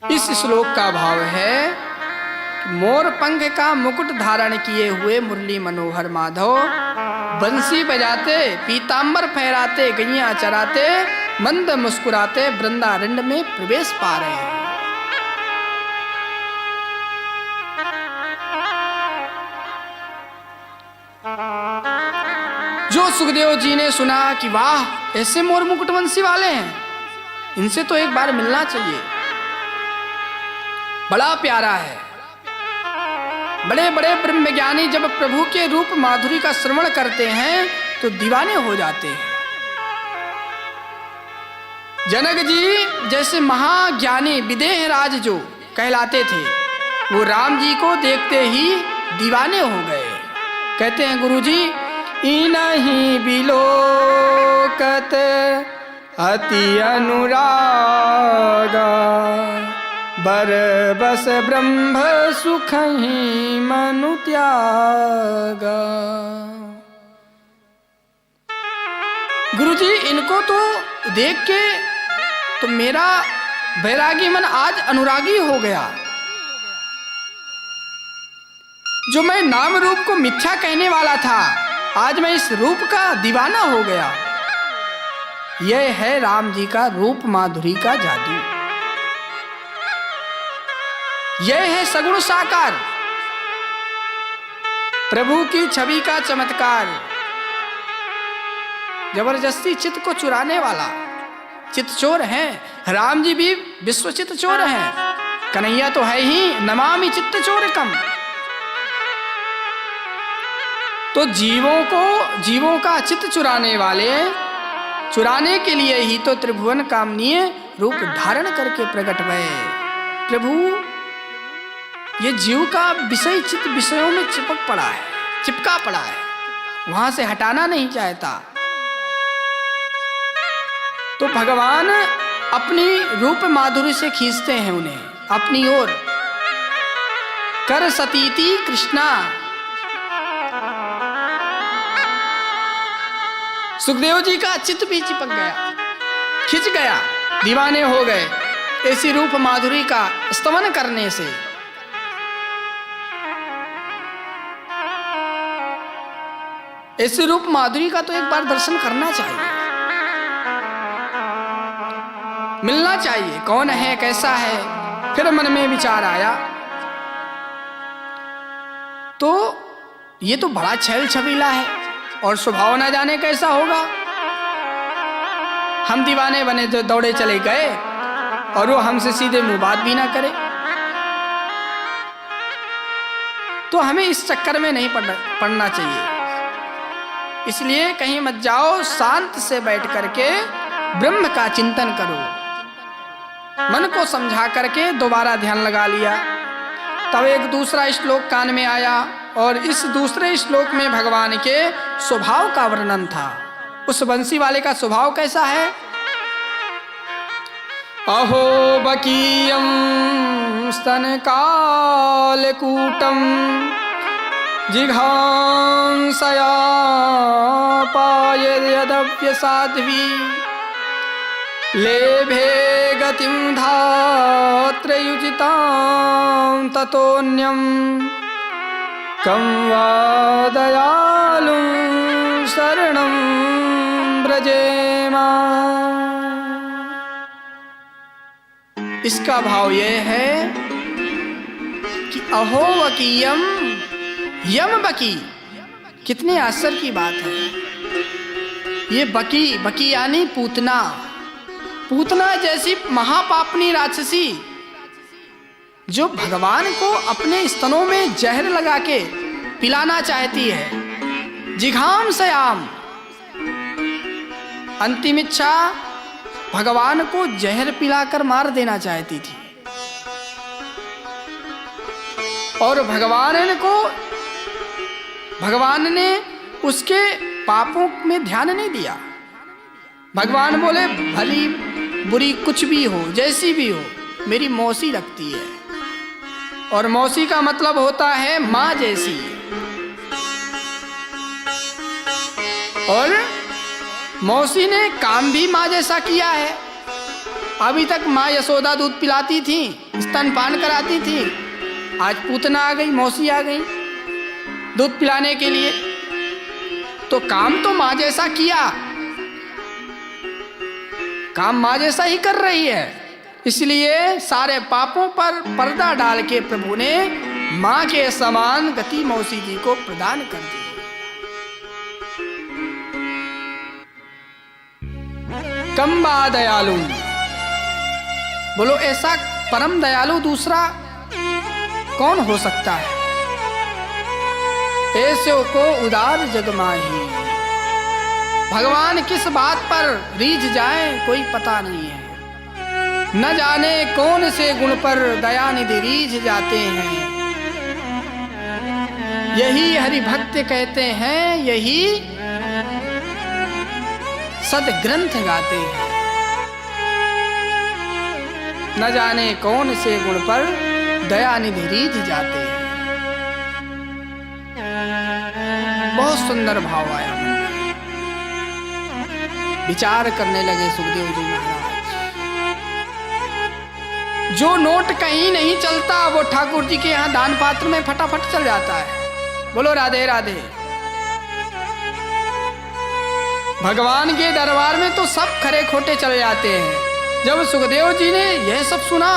इस श्लोक का भाव है, मोर पंख का मुकुट धारण किए हुए मुरली मनोहर माधव बंसी बजाते, पीतांबर फहराते, गैया चराते, मंद मुस्कुराते वृंदारण्य में प्रवेश पा रहे हैं। जो सुखदेव जी ने सुना कि वाह, ऐसे मोर मुकुट बंसी वाले हैं, इनसे तो एक बार मिलना चाहिए, बड़ा प्यारा है। बड़े बड़े ब्रह्मज्ञानी जब प्रभु के रूप माधुरी का श्रवण करते हैं तो दीवाने हो जाते हैं। जनक जी जैसे महाज्ञानी विदेह राज जो कहलाते थे, वो राम जी को देखते ही दीवाने हो गए। कहते हैं गुरुजी, इनहि बिलोकत अति अनुरागा, बरबस ब्रह्म सुखहि मनु त्यागा। गुरुजी, इनको तो देख के तो मेरा बैरागी मन आज अनुरागी हो गया। जो मैं नाम रूप को मिथ्या कहने वाला था, आज मैं इस रूप का दीवाना हो गया। यह है राम जी का रूप माधुरी का जादू, यह है सगुण साकार, प्रभु की छवि का चमत्कार। जबरदस्ती चित्त को चुराने वाला चित्त चोर है। राम जी भी विश्व चित्त चोर हैं। कन्हैया तो है ही नमामि चित्त चोरकम। तो जीवों का चित्त चुराने वाले, चुराने के लिए ही तो त्रिभुवन कामनीय रूप धारण करके प्रकट भये। प्रभु ये जीव का विषय चित्त विषयों में चिपका पड़ा है, वहां से हटाना नहीं चाहता। तो भगवान अपनी रूप माधुरी से खींचते हैं उन्हें अपनी ओर। कर सतीति कृष्णा। सुखदेव जी का चित्त भी चिपक गया, खिंच गया, दीवाने हो गए ऐसी रूप माधुरी का स्तवन करने से। ऐसे रूप माधुरी का तो एक बार दर्शन करना चाहिए, मिलना चाहिए। कौन है, कैसा है? फिर मन में विचार आया, तो ये तो बड़ा छैल छबीला है और स्वभाव ना जाने कैसा होगा। हम दीवाने बने तो दौड़े चले गए और वो हमसे सीधे मुंह बात भी ना करे। तो हमें इस चक्कर में नहीं पड़ना चाहिए। इसलिए कहीं मत जाओ, शांत से बैठ करके ब्रह्म का चिंतन करो। मन को समझा करके दोबारा ध्यान लगा लिया। तब एक दूसरा श्लोक कान में आया और इस दूसरे श्लोक में भगवान के स्वभाव का वर्णन था। उस बंसी वाले का स्वभाव कैसा है? अहो बकीयं स्तनकालकूटं जिघांसया पायद्यदप्यसाध्वी, लेभे गतिं धात्रयुजितां ततोऽन्यं कं वा दयालुं शरणं व्रजेमा। इसका भाव यह है कि अहो वकीयम, यम बकी। कितने आश्चर्य की बात है। ये बकी यानी पूतना। पूतना जैसी महापापनी राक्षसी जो भगवान को अपने स्तनों में जहर लगा के पिलाना चाहती है। जिघाम सयाम, अंतिम इच्छा भगवान को जहर पिलाकर मार देना चाहती थी। और भगवान ने उसके पापों में ध्यान नहीं दिया। भगवान बोले भली बुरी कुछ भी हो, जैसी भी हो, मेरी मौसी लगती है। और मौसी का मतलब होता है माँ जैसी। और मौसी ने काम भी माँ जैसा किया है। अभी तक माँ यशोदा दूध पिलाती थी, स्तनपान कराती थी, आज पूतना आ गई, मौसी आ गई दूध पिलाने के लिए। तो काम तो माँ जैसा किया, काम माँ जैसा ही कर रही है, इसलिए सारे पापों पर पर्दा डाल के प्रभु ने माँ के समान गति मौसी जी को प्रदान कर दी। कम्बा दयालु, बोलो ऐसा परम दयालु दूसरा कौन हो सकता है? ऐसे को उदार जग माही, भगवान किस बात पर रीझ जाए कोई पता नहीं है। न जाने कौन से गुण पर दयानिधि रीझ जाते हैं, यही हरि भक्त कहते हैं, यही सदग्रंथ गाते हैं। न जाने कौन से गुण पर दयानिधि रीझ जाते हैं। बहुत सुंदर भाव आया, विचार करने लगे सुखदेव जी महाराज। जो नोट कहीं नहीं चलता वो ठाकुर जी के यहाँ दान पात्र में फटाफट चल जाता है। बोलो राधे राधे। भगवान के दरबार में तो सब खरे खोटे चले जाते हैं। जब सुखदेव जी ने यह सब सुना,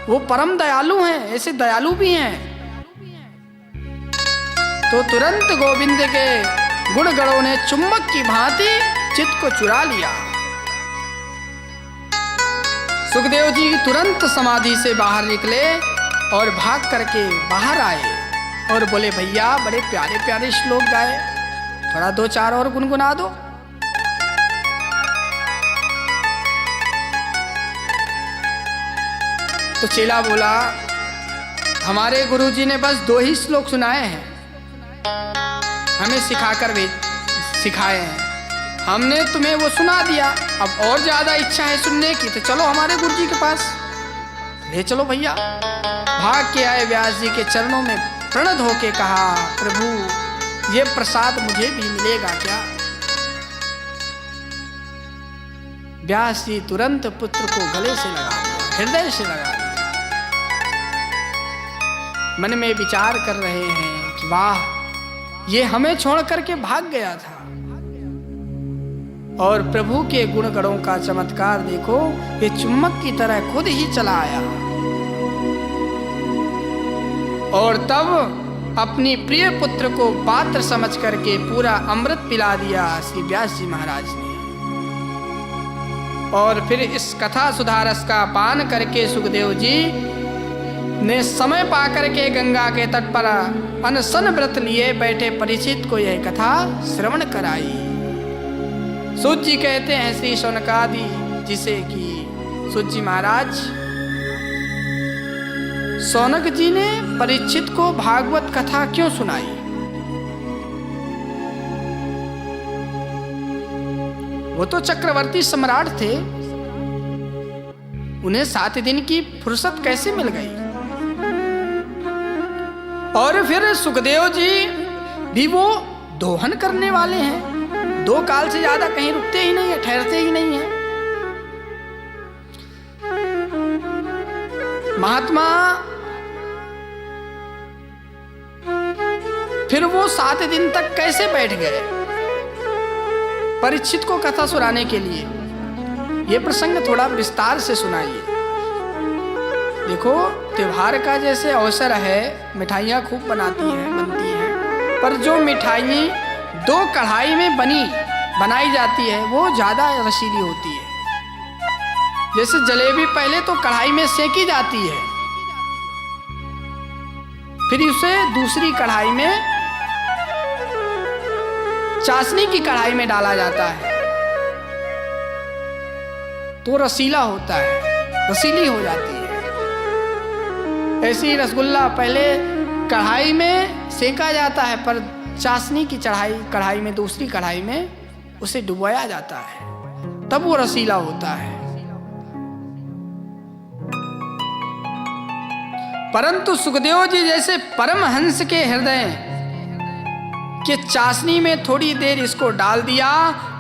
वो परम दयालु हैं, ऐसे दयालु भी हैं, तो तुरंत गोविंद के गुण गणों ने चुम्बक की भांति चित्त को चुरा लिया। सुखदेव जी तुरंत समाधि से बाहर निकले और भाग करके बाहर आए और बोले, भैया बड़े प्यारे प्यारे श्लोक गाए, थोड़ा दो चार और गुनगुना दो। तो चेला बोला, हमारे गुरुजी ने बस 2 ही श्लोक सुनाए हैं, हमें सिखाए हैं, हमने तुम्हें वो सुना दिया, अब और ज्यादा इच्छा है सुनने की तो चलो हमारे गुरुजी के पास ले चलो भैया। भाग के आए, व्यास जी के चरणों में प्रणत होके कहा, प्रभु ये प्रसाद मुझे भी मिलेगा क्या? व्यास जी तुरंत पुत्र को गले से लगा दिया, हृदय से लगा दिया। मन में विचार कर रहे हैं कि वाह, ये हमें छोड़ करके भाग गया था, और प्रभु के गुण गणों का चमत्कार देखो, ये चुम्बक की तरह खुद ही चला आया और तब अपनी प्रिय पुत्र को पात्र समझ करके पूरा अमृत पिला दिया श्री व्यास जी महाराज ने। और फिर इस कथा सुधारस का पान करके सुखदेव जी ने समय पाकर के गंगा के तट पर अनशन व्रत लिए बैठे परीक्षित को यह कथा श्रवण कराई। सूत जी कहते हैं श्री शौनकादि जिसे कि सूत जी महाराज, शौनक जी ने परीक्षित को भागवत कथा क्यों सुनाई? वो तो चक्रवर्ती सम्राट थे, उन्हें 7 दिन की फुर्सत कैसे मिल गई? और फिर सुखदेव जी भी वो दोहन करने वाले हैं, 2 काल से ज्यादा कहीं रुकते ही नहीं है, ठहरते ही नहीं है। महात्मा फिर वो 7 दिन तक कैसे बैठ गए परीक्षित को कथा सुनाने के लिए? ये प्रसंग थोड़ा विस्तार से सुनाइए। देखो, त्योहार का जैसे अवसर है, मिठाइयाँ खूब बनती हैं, पर जो मिठाई 2 कढ़ाई में बनाई जाती है वो ज़्यादा रसीली होती है। जैसे जलेबी पहले तो कढ़ाई में सेकी जाती है, फिर उसे दूसरी कढ़ाई में, चाशनी की कढ़ाई में डाला जाता है, तो रसीला होता है, रसीली हो जाती है। ऐसी रसगुल्ला पहले कढ़ाई में सेका जाता है, पर चाशनी की कढ़ाई में, दूसरी कढ़ाई में उसे डुबाया जाता है, तब वो रसीला होता है। परंतु सुखदेव जी जैसे परमहंस के हृदय कि चाशनी में थोड़ी देर इसको डाल दिया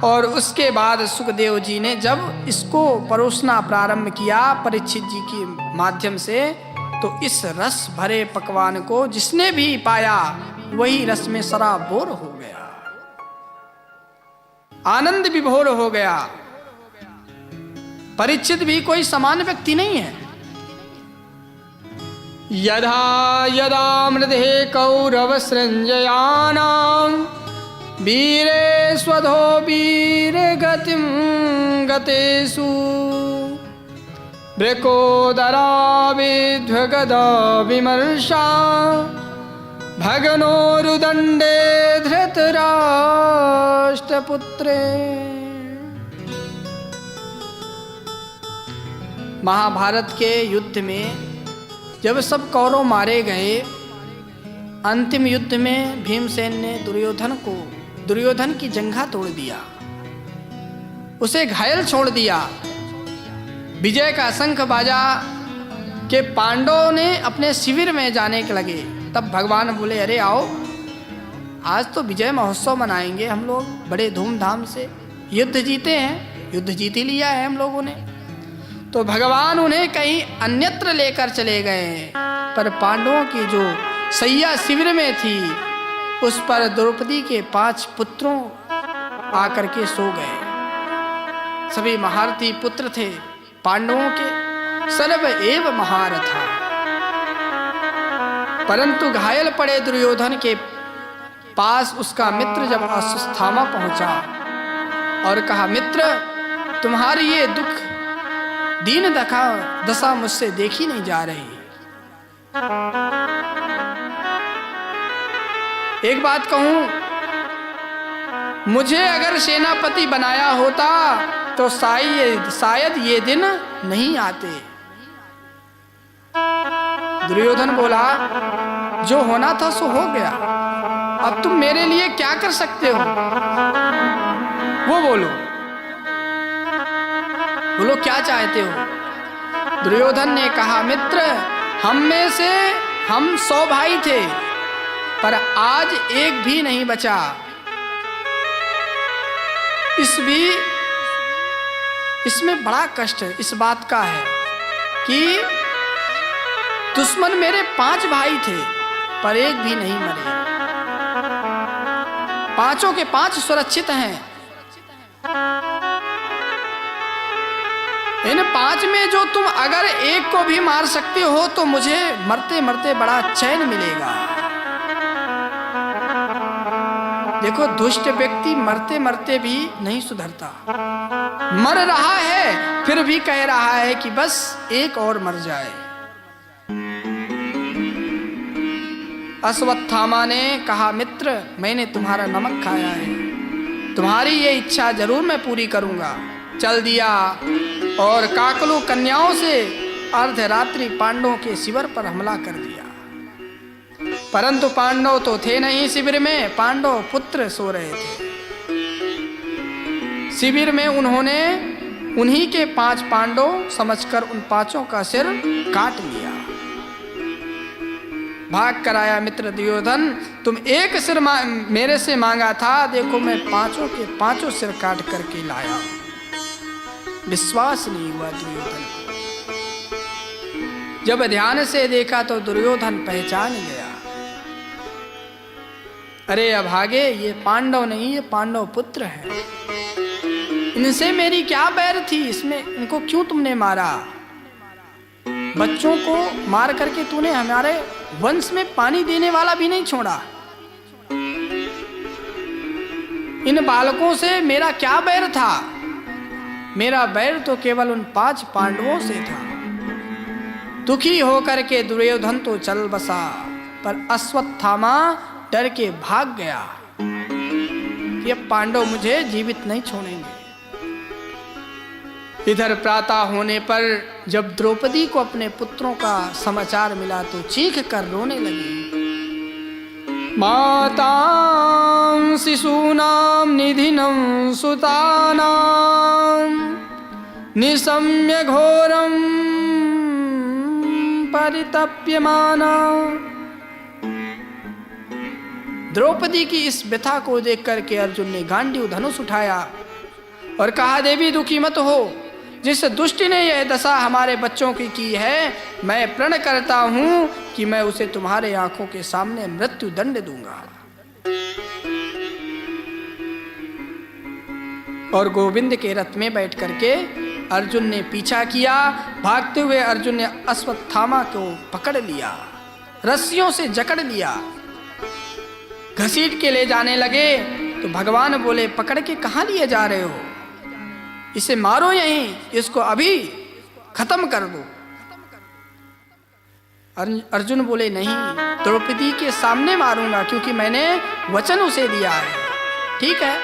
और उसके बाद सुखदेव जी ने जब इसको परोसना प्रारंभ किया परीक्षित जी के माध्यम से, तो इस रस भरे पकवान को जिसने भी पाया वही रस में सराबोर हो गया, आनंद विभोर हो गया। परीक्षित भी कोई सामान्य व्यक्ति नहीं है। यदा यदा मृधे कौरव सृंजयानां वीरे स्वधो वीर गतिम गतेषु ब्रकोदरा विध्वगदा विमर्शा भगनोरुदंडे धृतराष्ट्रपुत्रे। महाभारत के युद्ध में जब सब कौरव मारे गए, अंतिम युद्ध में भीमसेन ने दुर्योधन की जंघा तोड़ दिया, उसे घायल छोड़ दिया। विजय का शंख बाजा के पांडवों ने अपने शिविर में जाने के लगे। तब भगवान बोले, अरे आओ, आज तो विजय महोत्सव मनाएंगे हम लोग बड़े धूमधाम से। युद्ध जीते हैं, युद्ध जीत ही लिया है हम लोगों ने। तो भगवान उन्हें कहीं अन्यत्र लेकर चले गए, पर पांडवों की जो सैया शिविर में थी उस पर द्रौपदी के 5 पुत्रों आकर के सो गए। सभी महारथी पुत्र थे पांडवों के, सर्व एव महारथा। परंतु घायल पड़े दुर्योधन के पास उसका मित्र जब अश्वत्थामा पहुंचा और कहा, मित्र तुम्हारी ये दुख दीन दशा मुझसे देखी नहीं जा रही। एक बात कहूं, मुझे अगर सेनापति बनाया होता तो शायद ये दिन नहीं आते। दुर्योधन बोला, जो होना था सो हो गया, अब तुम मेरे लिए क्या कर सकते हो? वो बोलो क्या चाहते हो? दुर्योधन ने कहा, मित्र हम में से हम 100 भाई थे, पर आज एक भी नहीं बचा। इसमें बड़ा कष्ट इस बात का है कि दुश्मन मेरे 5 भाई थे पर एक भी नहीं मरे, 5 के 5 सुरक्षित हैं। इन 5 में जो तुम अगर एक को भी मार सकते हो तो मुझे मरते मरते बड़ा चैन मिलेगा। देखो, दुष्ट व्यक्ति मरते मरते भी नहीं सुधरता, मर रहा है फिर भी कह रहा है कि बस एक और मर जाए। अश्वत्थामा ने कहा, मित्र मैंने तुम्हारा नमक खाया है, तुम्हारी ये इच्छा जरूर मैं पूरी करूंगा। चल दिया और काकलू कन्याओं से अर्धरात्रि पांडवों के शिविर पर हमला कर दिया। परंतु पांडव तो थे नहीं शिविर में, पांडव पुत्र सो रहे थे शिविर में। उन्होंने उन्हीं के 5 पांडव समझकर उन 5 का सिर काट लिया। भाग कर आया मित्र दुर्योधन, तुम एक सिर मेरे से मांगा था, देखो मैं 5 के 5 सिर काट करके लाया। विश्वास नहीं हुआ दुर्योधन को। जब ध्यान से देखा तो दुर्योधन पहचान गया, अरे अभागे, ये पांडव नहीं, ये पांडव पुत्र हैं। इनसे मेरी क्या बैर थी? इसमें इनको क्यों तुमने मारा? बच्चों को मार करके तूने हमारे वंश में पानी देने वाला भी नहीं छोड़ा। इन बालकों से मेरा क्या बैर था? मेरा बैर तो केवल उन 5 पांडवों से था। दुखी होकर के दुर्योधन तो चल बसा, पर अश्वत्थामा डर के भाग गया कि अब पांडव मुझे जीवित नहीं छोड़ेंगे। इधर प्रातः होने पर जब द्रौपदी को अपने पुत्रों का समाचार मिला तो चीख कर रोने लगी। मातां शिशूनां निधिनं सुतानां निशम्य घोरं परितप्यमाना द्रौपदी की इस व्यथा को देख करके अर्जुन ने गांडीव धनुष उठाया और कहा, देवी दुखी मत हो, जिस दुष्ट ने यह दशा हमारे बच्चों की है, मैं प्रण करता हूं कि मैं उसे तुम्हारे आंखों के सामने मृत्यु दंड दूंगा। और गोविंद के रथ में बैठ करके अर्जुन ने पीछा किया। भागते हुए अर्जुन ने अश्वत्थामा को पकड़ लिया, रस्सियों से जकड़ लिया, घसीट के ले जाने लगे। तो भगवान बोले, पकड़ के कहां लिए जा रहे हो? इसे मारो यहीं, इसको अभी खत्म कर दो। अर्जुन बोले, नहीं, द्रौपदी के सामने मारूंगा, क्योंकि मैंने वचन उसे दिया है। ठीक है,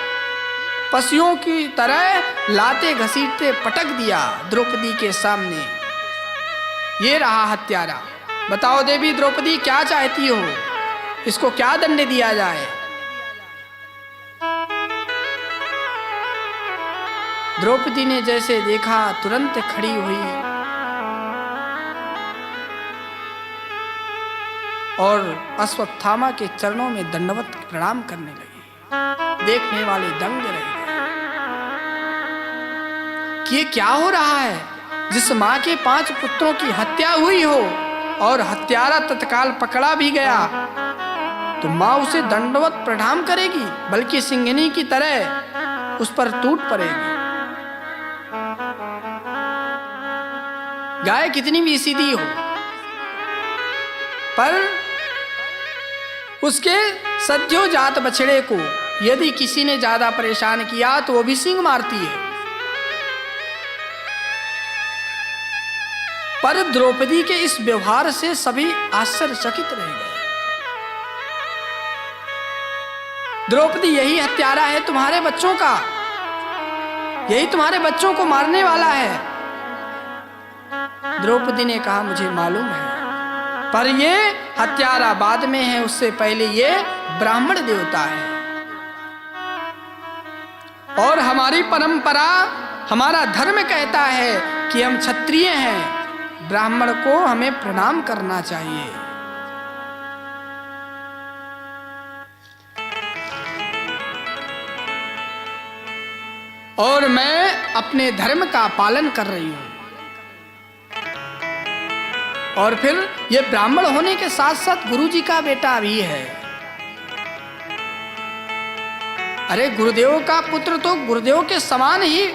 पशुओं की तरह लाते घसीटते पटक दिया द्रौपदी के सामने। ये रहा हत्यारा। बताओ देवी द्रौपदी, क्या चाहती हो? इसको क्या दंड दिया जाए? द्रौपदी ने जैसे देखा तुरंत खड़ी हुई और अश्वत्थामा के चरणों में दंडवत प्रणाम करने लगी। देखने वाले दंग रह गए कि ये क्या हो रहा है। जिस मां के 5 पुत्रों की हत्या हुई हो और हत्यारा तत्काल पकड़ा भी गया, तो मां उसे दंडवत प्रणाम करेगी, बल्कि सिंहनी की तरह उस पर टूट पड़ेगी। गाय कितनी भी सीधी हो, पर उसके सद्यो जात बछड़े को यदि किसी ने ज्यादा परेशान किया तो वो भी सींग मारती है। पर द्रौपदी के इस व्यवहार से सभी आश्चर्यचकित रह गए। द्रौपदी, यही हत्यारा है तुम्हारे बच्चों का, यही तुम्हारे बच्चों को मारने वाला है। द्रौपदी ने कहा, मुझे मालूम है, पर ये हत्यारा बाद में है, उससे पहले ये ब्राह्मण देवता है। और हमारी परंपरा, हमारा धर्म कहता है कि हम क्षत्रिय हैं, ब्राह्मण को हमें प्रणाम करना चाहिए। और मैं अपने धर्म का पालन कर रही हूं। और फिर ये ब्राह्मण होने के साथ साथ गुरुजी का बेटा भी है। अरे गुरुदेव का पुत्र तो गुरुदेव के समान ही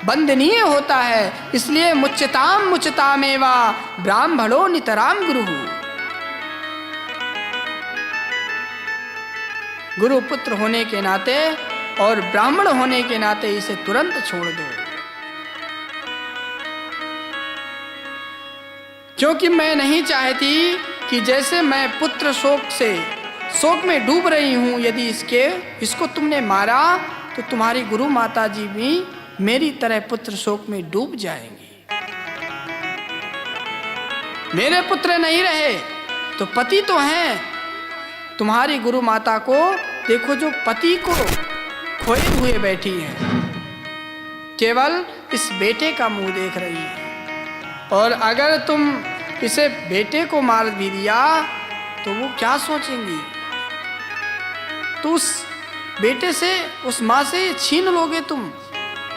वंदनीय होता है। इसलिए मुच्यताम मुच्यतामेवा ब्राह्मणो नितराम गुरु। गुरु पुत्र होने के नाते और ब्राह्मण होने के नाते इसे तुरंत छोड़ दो, क्योंकि मैं नहीं चाहती कि जैसे मैं पुत्र शोक में डूब रही हूं, यदि इसको तुमने मारा तो तुम्हारी गुरु माता जी भी मेरी तरह पुत्र शोक में डूब जाएंगी। मेरे पुत्र नहीं रहे तो पति तो हैं। तुम्हारी गुरु माता को देखो, जो पति को खोए हुए बैठी है, केवल इस बेटे का मुंह देख रही है। और अगर तुम इसे बेटे को मार भी दिया तो वो क्या सोचेंगी? तो उस बेटे से, उस माँ से छीन लोगे तुम,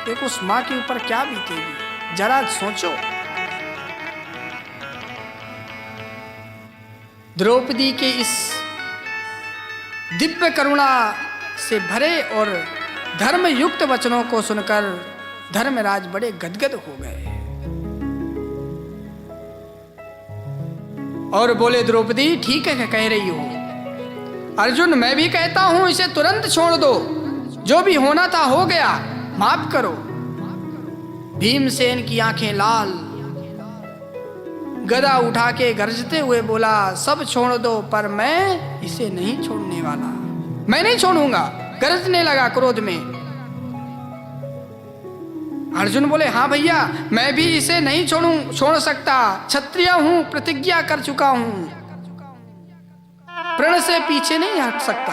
देखो उस माँ के ऊपर क्या बीतेगी, जरा सोचो। द्रौपदी के इस दिव्य करुणा से भरे और धर्म युक्त वचनों को सुनकर धर्मराज बड़े गदगद हो गए और बोले, द्रौपदी ठीक है कह रही हो। अर्जुन, मैं भी कहता हूं इसे तुरंत छोड़ दो, जो भी होना था हो गया, माफ करो। भीमसेन की आंखें लाल, गदा उठा के गरजते हुए बोला, सब छोड़ दो, पर मैं इसे नहीं छोड़ने वाला, मैं नहीं छोड़ूंगा। गरजने लगा क्रोध में। अर्जुन बोले, हाँ भैया, मैं भी इसे नहीं छोड़ सकता, क्षत्रिय हूं, प्रतिज्ञा कर चुका हूं, प्रण से पीछे नहीं हट सकता।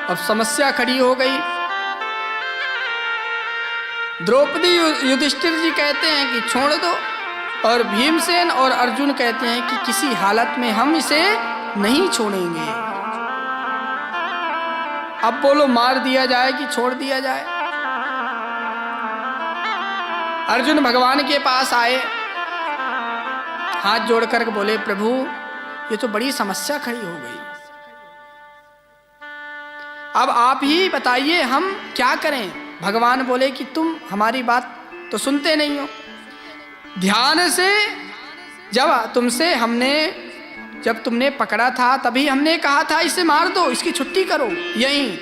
अब समस्या खड़ी हो गई। द्रौपदी युधिष्ठिर जी कहते हैं कि छोड़ दो, और भीमसेन और अर्जुन कहते हैं कि किसी हालत में हम इसे नहीं छोड़ेंगे। अब बोलो मार दिया जाए कि छोड़ दिया जाए? अर्जुन भगवान के पास आए, हाथ जोड़कर बोले, प्रभु ये तो बड़ी समस्या खड़ी हो गई, अब आप ही बताइए हम क्या करें। भगवान बोले कि तुम हमारी बात तो सुनते नहीं हो। ध्यान से जब तुमने पकड़ा था तभी हमने कहा था इसे मार दो, इसकी छुट्टी करो यहीं,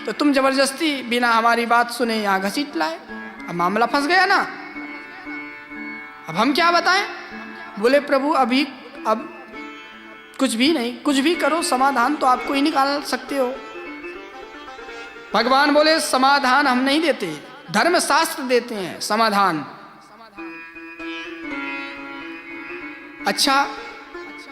तो तुम जबरदस्ती बिना हमारी बात सुने यहाँ घसीट लाए। अब मामला फंस गया ना, अब हम क्या बताएं? बोले प्रभु अब कुछ भी नहीं, कुछ भी करो, समाधान तो आपको ही निकाल सकते हो। भगवान बोले समाधान हम नहीं देते, धर्मशास्त्र देते हैं समाधान। अच्छा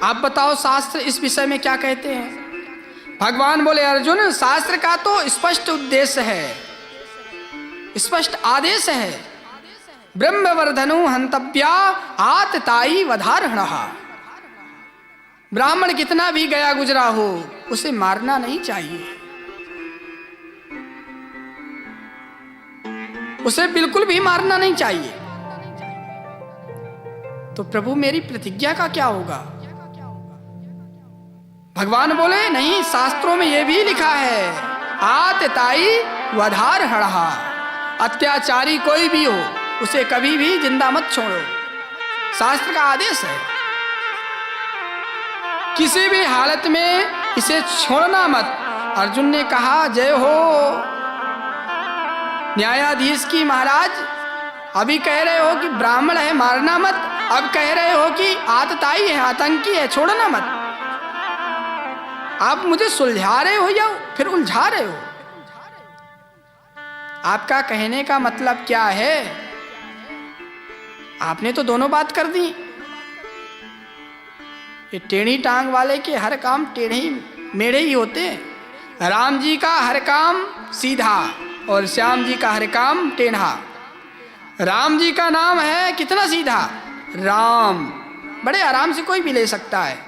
आप बताओ शास्त्र इस विषय में क्या कहते हैं? भगवान बोले अर्जुन शास्त्र का तो स्पष्ट उद्देश्य है, स्पष्ट आदेश है, ब्रह्मवर्धनु हंतव्या आतताई वधारणः। ब्राह्मण कितना भी गया गुजरा हो उसे मारना नहीं चाहिए, उसे बिल्कुल भी मारना नहीं चाहिए। तो प्रभु मेरी प्रतिज्ञा का क्या होगा? भगवान बोले नहीं, शास्त्रों में यह भी लिखा है आतताई वधारणः। अत्याचारी कोई भी हो उसे कभी भी जिंदा मत छोड़ो, शास्त्र का आदेश है। किसी भी हालत में इसे छोड़ना मत। अर्जुन ने कहा जय हो न्यायाधीश की महाराज, अभी कह रहे हो कि ब्राह्मण है मारना मत, अब कह रहे हो कि आतताई है, आतंकी है, छोड़ना मत। आप मुझे सुलझा रहे हो या फिर उलझा रहे हो? आपका कहने का मतलब क्या है? आपने तो दोनों बात कर दी। ये टेढ़ी टांग वाले के हर काम टेढ़े मेढ़े ही होते हैं। राम जी का हर काम सीधा और श्याम जी का हर काम टेढ़ा। राम जी का नाम है कितना सीधा, राम, बड़े आराम से कोई भी ले सकता है,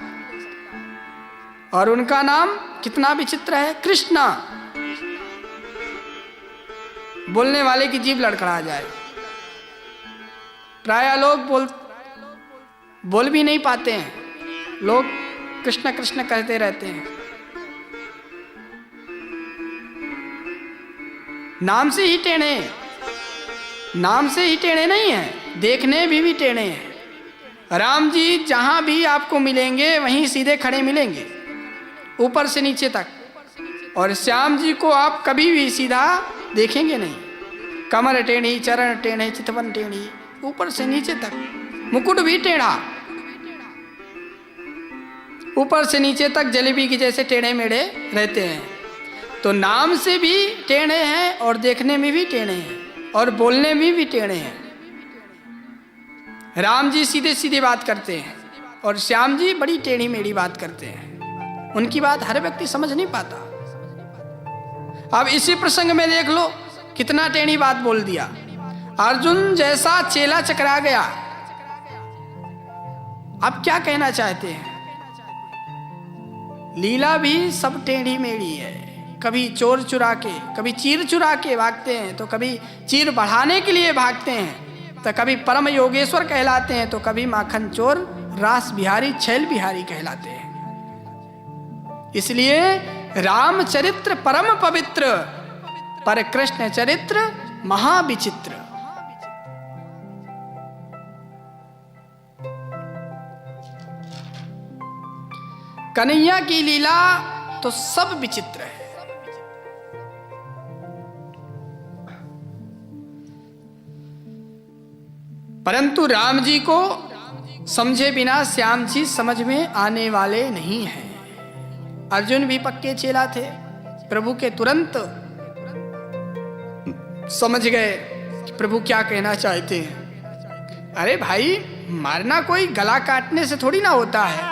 और उनका नाम कितना विचित्र है, कृष्णा। बोलने वाले की जीभ लड़खड़ा जाए। प्राय लोग बोल भी नहीं पाते हैं, लोग कृष्ण कृष्ण कहते रहते हैं। नाम से ही टेढ़े, नाम से ही टेढ़े नहीं है, देखने भी टेढ़े हैं। राम जी जहां भी आपको मिलेंगे वहीं सीधे खड़े मिलेंगे, ऊपर से नीचे तक, और श्याम जी को आप कभी भी सीधा देखेंगे नहीं। कमर टेढ़ी, चरण टेढ़े, चितवन टेढ़ी, ऊपर से नीचे तक, मुकुट भी टेढ़ा, ऊपर से नीचे तक जलेबी की जैसे टेढ़े मेढ़े रहते हैं। तो नाम से भी टेढ़े हैं और देखने में भी टेढ़े हैं और बोलने में भी टेढ़े हैं। राम जी सीधे सीधे बात करते हैं और श्याम जी बड़ी टेढ़ी मेढ़ी बात करते हैं। उनकी बात हर व्यक्ति समझ नहीं पाता। अब इसी प्रसंग में देख लो कितना टेढ़ी बात बोल दिया। अर्जुन जैसा चेला चकरा गया। अब क्या कहना चाहते हैं? लीला भी सब टेढ़ी मेढ़ी है। कभी चोर चुरा के, कभी चीर चुरा के भागते हैं, तो कभी चीर बढ़ाने के लिए भागते हैं, तो कभी परम योगेश्वर कहलाते हैं, तो कभी माखन चोर, रास बिहारी, छैल बिहारी कहलाते हैं। इसलिए रामचरित्र परम पवित्र, पर कृष्ण चरित्र महाविचित्र। कन्हैया की लीला तो सब विचित्र है। परंतु राम जी को समझे बिना श्याम जी समझ में आने वाले नहीं हैं। अर्जुन भी पक्के चेला थे, प्रभु के तुरंत समझ गए कि प्रभु क्या कहना चाहते हैं। अरे भाई, मारना कोई गला काटने से थोड़ी ना होता है।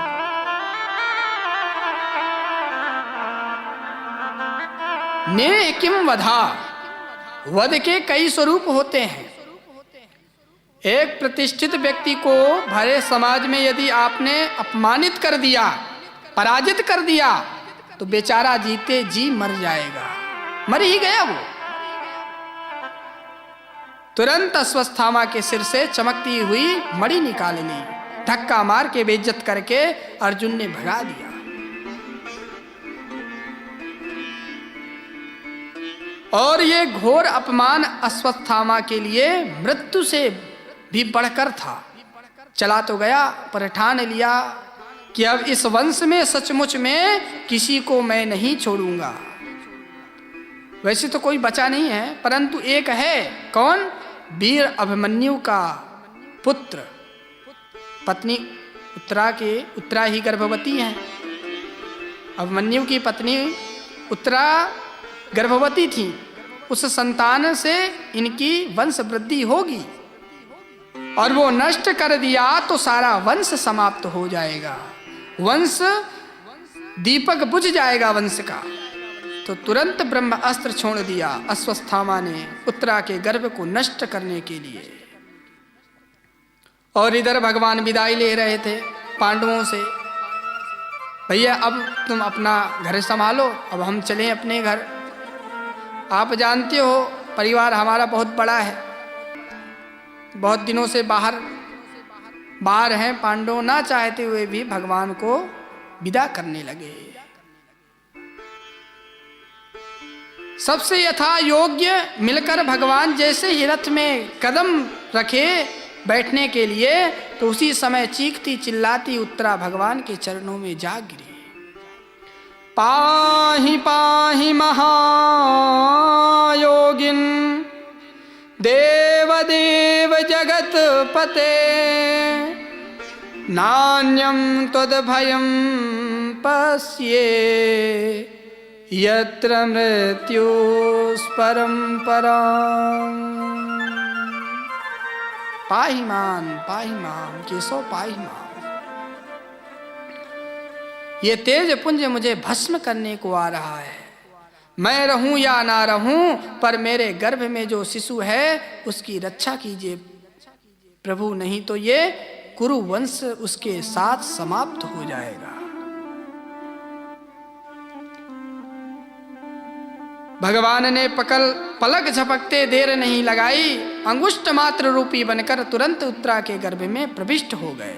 ने किम वधा, वध के कई स्वरूप होते हैं। एक प्रतिष्ठित व्यक्ति को भरे समाज में यदि आपने अपमानित कर दिया, पराजित कर दिया तो बेचारा जीते जी मर जाएगा। मर ही गया वो। तुरंत अश्वत्थामा के सिर से चमकती हुई मणि निकाल ली, धक्का मार के बेइज्जत करके अर्जुन ने भगा दिया। और ये घोर अपमान अश्वत्थामा के लिए मृत्यु से भी बढ़कर था। चला तो गया पर ठान लिया कि अब इस वंश में सचमुच में किसी को मैं नहीं छोड़ूंगा। वैसे तो कोई बचा नहीं है, परंतु एक है। कौन? वीर अभिमन्यु का पुत्र। पत्नी उत्तरा ही गर्भवती है। अभिमन्यु की पत्नी उत्तरा गर्भवती थी। उस संतान से इनकी वंश वृद्धि होगी और वो नष्ट कर दिया तो सारा वंश समाप्त हो जाएगा, वंश दीपक बुझ जाएगा वंश का। तो तुरंत ब्रह्म अस्त्र छोड़ दिया अश्वत्थामा ने उत्तरा के गर्भ को नष्ट करने के लिए। और इधर भगवान विदाई ले रहे थे पांडवों से, भैया अब तुम अपना घर संभालो, अब हम चलें अपने घर। आप जानते हो परिवार हमारा बहुत बड़ा है, बहुत दिनों से बाहर हैं। पांडव ना चाहते हुए भी भगवान को विदा करने लगे। सबसे यथा योग्य मिलकर भगवान जैसे ही रथ में कदम रखे बैठने के लिए, तो उसी समय चीखती चिल्लाती उत्तरा भगवान के चरणों में जा गिरी। पाहि पाहि महायोगिन देव देव जगत पते, नान्यं त्वद्भयं पश्ये यत्र मृत्युस्परं परम्। पाहि मां केशव पाहि मां। ये तेज पुंज मुझे भस्म करने को आ रहा है। मैं रहूं या ना रहूं, पर मेरे गर्भ में जो शिशु है उसकी रक्षा कीजिए प्रभु, नहीं तो ये कुरु वंश उसके साथ समाप्त हो जाएगा। भगवान ने पलक झपकते देर नहीं लगाई, अंगुष्ठ मात्र रूपी बनकर तुरंत उत्तरा के गर्भ में प्रविष्ट हो गए।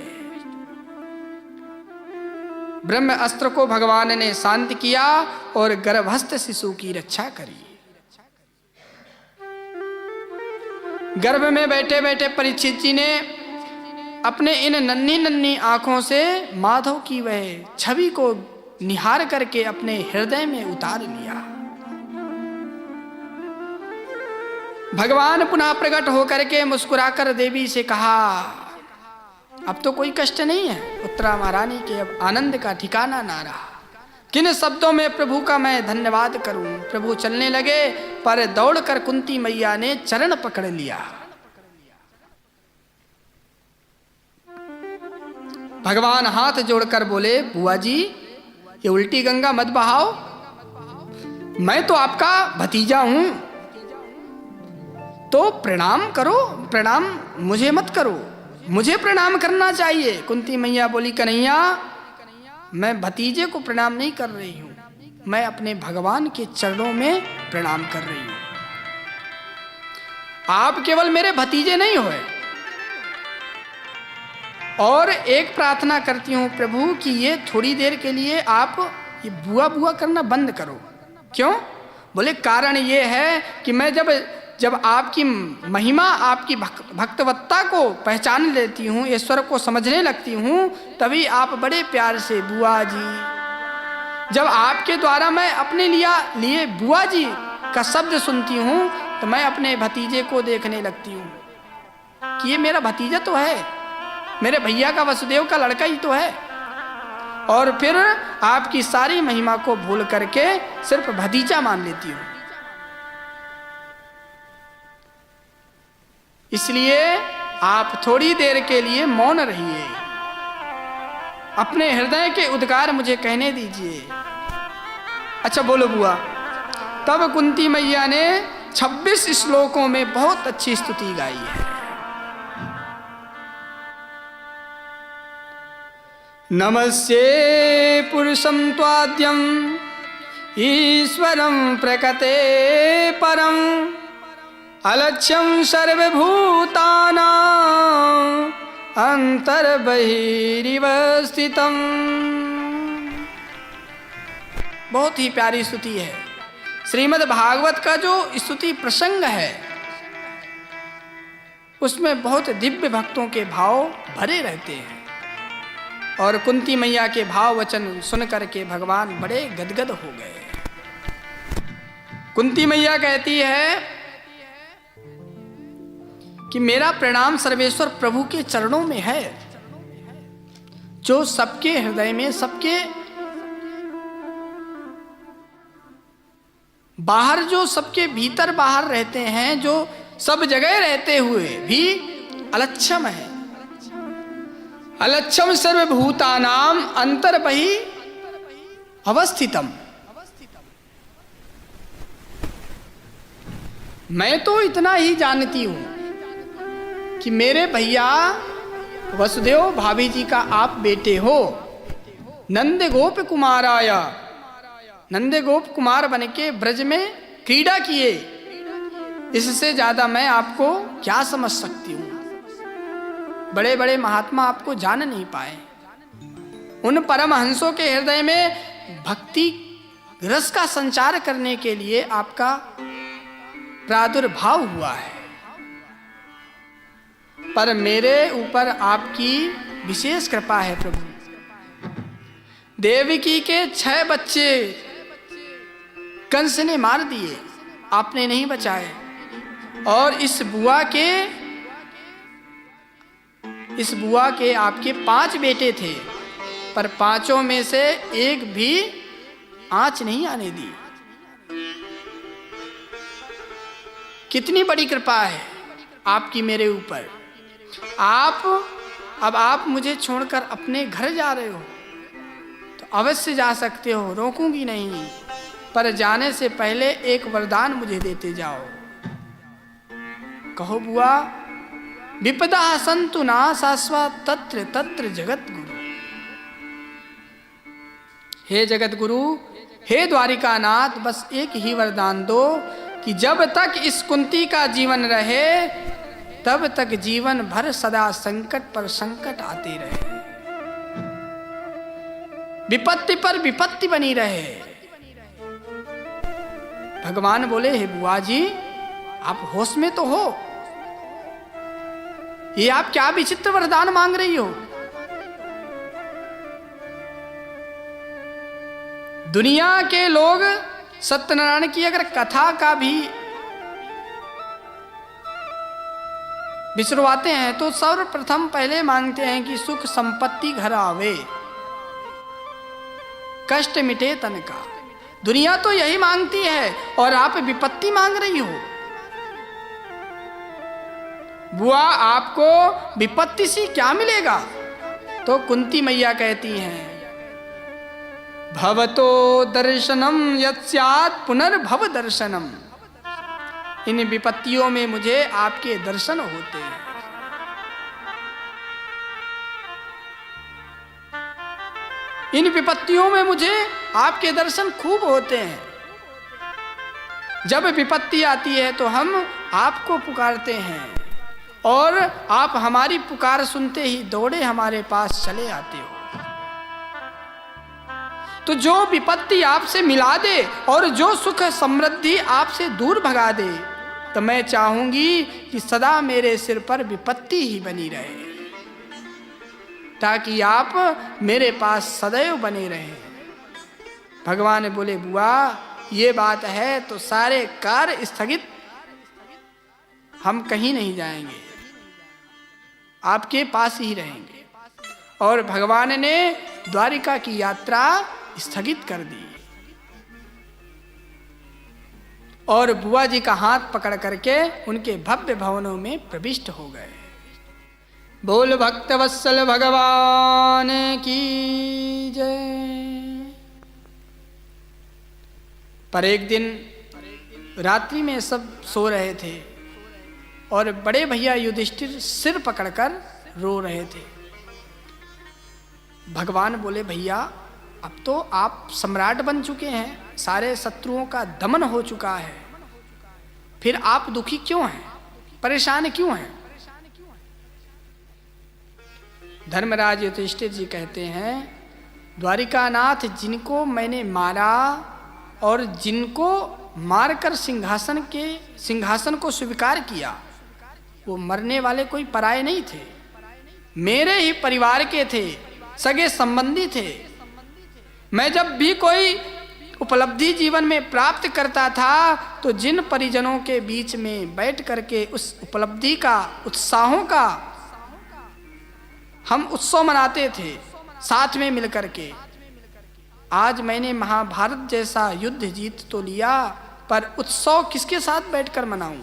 ब्रह्म अस्त्र को भगवान ने शांत किया और गर्भस्थ शिशु की रक्षा करी। गर्भ में बैठे बैठे परीक्षित जी ने अपने इन नन्ही नन्ही आंखों से माधव की वह छवि को निहार करके अपने हृदय में उतार लिया। भगवान पुनः प्रकट होकर के मुस्कुराकर देवी से कहा, अब तो कोई कष्ट नहीं है उत्तरा महारानी के, अब आनंद का ठिकाना ना रहा। किन शब्दों में प्रभु का मैं धन्यवाद करूं। प्रभु चलने लगे पर दौड़कर कुंती मैया ने चरण पकड़ लिया। भगवान हाथ जोड़कर बोले, बुआ जी ये उल्टी गंगा मत बहाओ, मैं तो आपका भतीजा हूं, तो प्रणाम करो। प्रणाम मुझे मत करो, मुझे प्रणाम करना चाहिए। कुंती मैया बोली, कन्हैया मैं भतीजे को प्रणाम नहीं कर रही हूं, मैं अपने भगवान के चरणों में प्रणाम कर रही हूं। आप केवल मेरे भतीजे नहीं हुए, और एक प्रार्थना करती हूं प्रभु कि ये थोड़ी देर के लिए आप ये बुआ बुआ करना बंद करो। क्यों? बोले कारण ये है कि मैं जब आपकी महिमा, आपकी भक्तवत्ता को पहचान लेती हूँ, ईश्वर को समझने लगती हूँ, तभी आप बड़े प्यार से बुआ जी, जब आपके द्वारा मैं अपने लिए बुआ जी का शब्द सुनती हूँ तो मैं अपने भतीजे को देखने लगती हूँ कि ये मेरा भतीजा तो है, मेरे भैया का वसुदेव का लड़का ही तो है। और फिर आपकी सारी महिमा को भूल करके सिर्फ भतीजा मान लेती हूँ। इसलिए आप थोड़ी देर के लिए मौन रहिए, अपने हृदय के उद्गार मुझे कहने दीजिए। अच्छा बोलो बुआ। तब कुंती मैया ने 26 श्लोकों में बहुत अच्छी स्तुति गाई है। नमस्ये पुरुषं त्वाद्यम् ईश्वरं प्रकृते परम् अलक्ष्यं सर्वभूतानां अंतर्बहिरिव स्थितम्। बहुत ही प्यारी स्तुति है। श्रीमद् भागवत का जो स्तुति प्रसंग है उसमें बहुत दिव्य भक्तों के भाव भरे रहते हैं और कुंती मैया के भाव वचन सुन करके भगवान बड़े गदगद हो गए। कुंती मैया कहती है कि मेरा प्रणाम सर्वेश्वर प्रभु के चरणों में है, जो सबके हृदय में, सबके बाहर, जो सबके भीतर बाहर रहते हैं, जो सब जगह रहते हुए भी अलक्षम है। अलक्षम सर्वभूतानाम अंतर्बहि अवस्थितम। मैं तो इतना ही जानती हूं कि मेरे भैया वसुदेव भाभी जी का आप बेटे हो, नंद गोप कुमाराया, नंद गोप कुमार बन के ब्रज में क्रीड़ा किए। इससे ज्यादा मैं आपको क्या समझ सकती हूँ। बड़े बड़े महात्मा आपको जान नहीं पाए। उन परमहंसों के हृदय में भक्ति रस का संचार करने के लिए आपका प्रादुर्भाव हुआ है, पर मेरे ऊपर आपकी विशेष कृपा है प्रभु। देवकी के 6 बच्चे कंस ने मार दिए, आपने नहीं बचाए। और इस बुआ के आपके 5 बेटे थे, पर 5 में से एक भी आंच नहीं आने दी। कितनी बड़ी कृपा है आपकी मेरे ऊपर। अब आप मुझे छोड़कर अपने घर जा रहे हो तो अवश्य जा सकते हो, रोकूंगी नहीं, पर जाने से पहले एक वरदान मुझे देते जाओ। कहो बुआ। विपदा संतु ना शाश्वा तत्र तत्र जगत गुरु। हे जगत गुरु, हे द्वारिकानाथ, बस एक ही वरदान दो कि जब तक इस कुंती का जीवन रहे तब तक जीवन भर सदा संकट पर संकट आते रहे, विपत्ति पर विपत्ति बनी रहे। भगवान बोले, हे बुआ जी, आप होश में तो हो? ये आप क्या विचित्र वरदान मांग रही हो? दुनिया के लोग सत्यनारायण की अगर कथा का भी विचरवाते हैं तो सर्वप्रथम पहले मांगते हैं कि सुख संपत्ति घर आवे, कष्ट मिटे तन का। दुनिया तो यही मांगती है और आप विपत्ति मांग रही हो। बुआ, आपको विपत्ति से क्या मिलेगा? तो कुंती मैया कहती हैं, भवतो दर्शनम यत्स्यात् पुनर्भव दर्शनम। इन विपत्तियों में मुझे आपके दर्शन होते हैं। इन विपत्तियों में मुझे आपके दर्शन खूब होते हैं। जब विपत्ति आती है तो हम आपको पुकारते हैं और आप हमारी पुकार सुनते ही दौड़े हमारे पास चले आते हो। तो जो विपत्ति आपसे मिला दे और जो सुख समृद्धि आपसे दूर भगा दे, तो मैं चाहूंगी कि सदा मेरे सिर पर विपत्ति ही बनी रहे, ताकि आप मेरे पास सदैव बने रहें। भगवान बोले, बुआ, ये बात है तो सारे कार्य स्थगित, हम कहीं नहीं जाएंगे, आपके पास ही रहेंगे। और भगवान ने द्वारिका की यात्रा स्थगित कर दी और बुआ जी का हाथ पकड़ करके उनके भव्य भवनों में प्रविष्ट हो गए। बोल भक्तवत्सल भगवान की जय। पर एक दिन रात्रि में सब सो रहे थे और बड़े भैया युधिष्ठिर सिर पकड़कर रो रहे थे। भगवान बोले भैया अब तो आप सम्राट बन चुके हैं, सारे शत्रुओं का दमन हो चुका है, फिर आप दुखी क्यों हैं, परेशान क्यों हैं? धर्मराज युधिष्ठिर जी कहते हैं द्वारिकानाथ जिनको मैंने मारा और जिनको मारकर सिंहासन को स्वीकार किया वो मरने वाले कोई पराये नहीं थे, मेरे ही परिवार के थे, सगे संबंधी थे। मैं जब भी कोई उपलब्धि जीवन में प्राप्त करता था तो जिन परिजनों के बीच में बैठ करके उस उपलब्धि का उत्साहों का हम उत्सव मनाते थे साथ में मिलकर के। आज मैंने महाभारत जैसा युद्ध जीत तो लिया पर उत्सव किसके साथ बैठकर मनाऊं,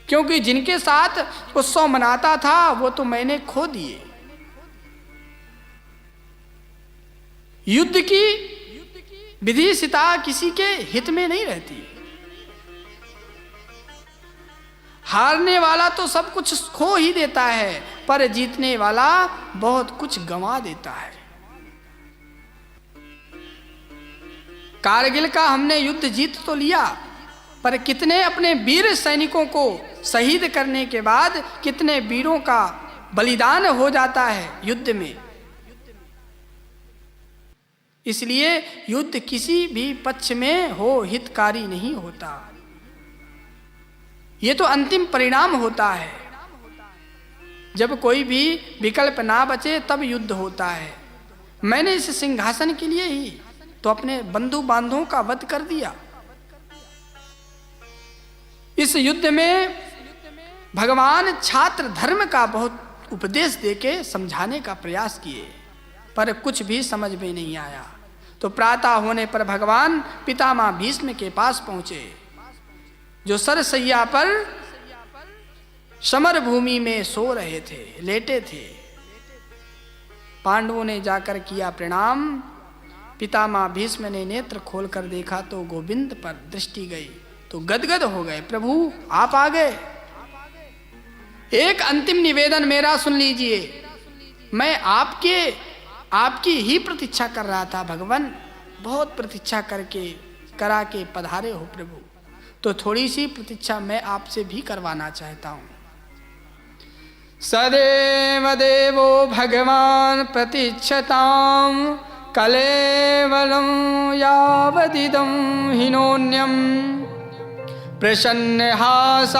क्योंकि जिनके साथ उत्सव मनाता था वो तो मैंने खो दिए। युद्ध की विधिसिता किसी के हित में नहीं रहती। हारने वाला तो सब कुछ खो ही देता है पर जीतने वाला बहुत कुछ गंवा देता है। कारगिल का हमने युद्ध जीत तो लिया पर कितने अपने वीर सैनिकों को शहीद करने के बाद कितने वीरों का बलिदान हो जाता है युद्ध में। इसलिए युद्ध किसी भी पक्ष में हो हितकारी नहीं होता, ये तो अंतिम परिणाम होता है। जब कोई भी विकल्प ना बचे तब युद्ध होता है। मैंने इस सिंहासन के लिए ही तो अपने बंधु बांधवों का वध कर दिया। इस युद्ध में भगवान छात्र धर्म का बहुत उपदेश देके समझाने का प्रयास किए पर कुछ भी समझ में नहीं आया। तो प्रातः होने पर भगवान पितामह भीष्म के पास पहुंचे जो सरसैया पर समर भूमि में सो रहे थे, लेटे थे। पांडवों ने जाकर किया प्रणाम। पितामह भीष्म ने नेत्र खोलकर देखा तो गोविंद पर दृष्टि गई तो गदगद हो गए। प्रभु आप आ गए। एक अंतिम निवेदन मेरा सुन लीजिए, मैं आपकी ही प्रतीक्षा कर रहा था भगवान, बहुत प्रतीक्षा करा के पधारे हो प्रभु, तो थोड़ी सी प्रतीक्षा मैं आपसे भी करवाना चाहता हूं। सदैव देवो भगवान प्रतीक्षताम कलेवलं यावदिदं हिनोन्यं प्रसन्न हासारुणलोचनोल्लसन्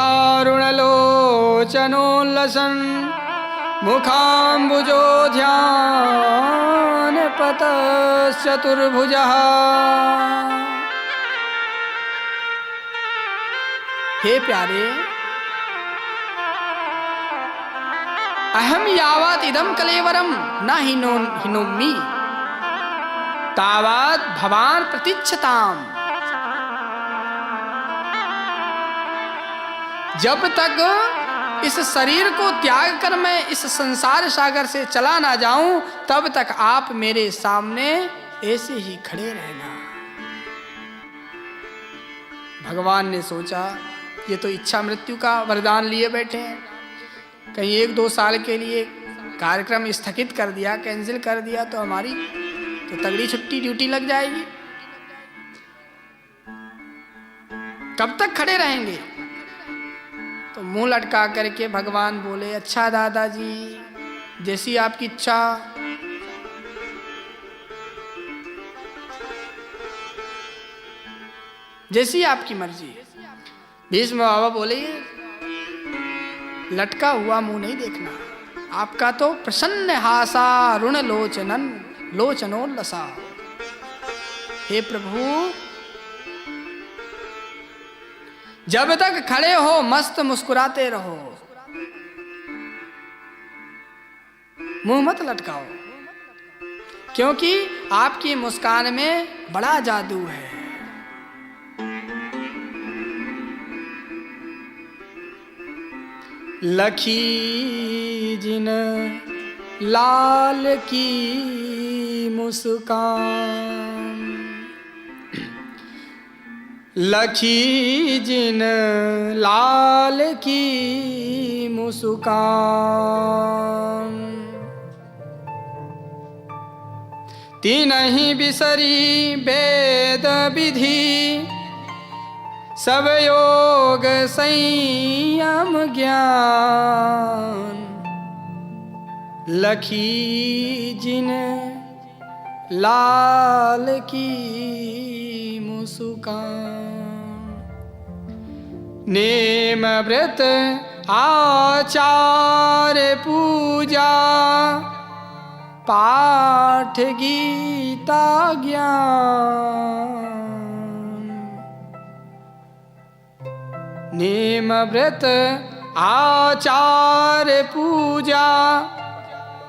मुखाम्बुजो ध्यान पतश्चतुर्भुजः। हे प्यारे, अहम यावत् इदं कलेवरम न हिनोमि तावत् भवान प्रतीक्षताम। जब तक इस शरीर को त्याग कर मैं इस संसार सागर से चला ना जाऊं तब तक आप मेरे सामने ऐसे ही खड़े रहना। भगवान ने सोचा ये तो इच्छा मृत्यु का वरदान लिए बैठे हैं, कहीं 1-2 साल के लिए कार्यक्रम स्थगित कर दिया, कैंसिल कर दिया तो हमारी तो तगड़ी छुट्टी ड्यूटी लग जाएगी। कब तक खड़े रहेंगे? तो मुंह लटका करके भगवान बोले अच्छा दादाजी जैसी आपकी इच्छा। जैसी आपकी मर्जी। भीष्म बाबा बोले लटका हुआ मुंह नहीं देखना, आपका तो प्रसन्न हासा ऋण लोचनोल्लसा। हे प्रभु जब तक खड़े हो मस्त मुस्कुराते रहो, मुंह मत लटकाओ, क्योंकि आपकी मुस्कान में बड़ा जादू है। लखी जिन लाल की मुस्कान, लखी जिन लाल की मुस्कान, तीनहि बिसरी वेद विधि, सब योग संयम ज्ञान। लखी जिन लाल की मुस्कान। नेम व्रत आचार पूजा, पाठ गीता ज्ञान। नेम व्रत आचार पूजा,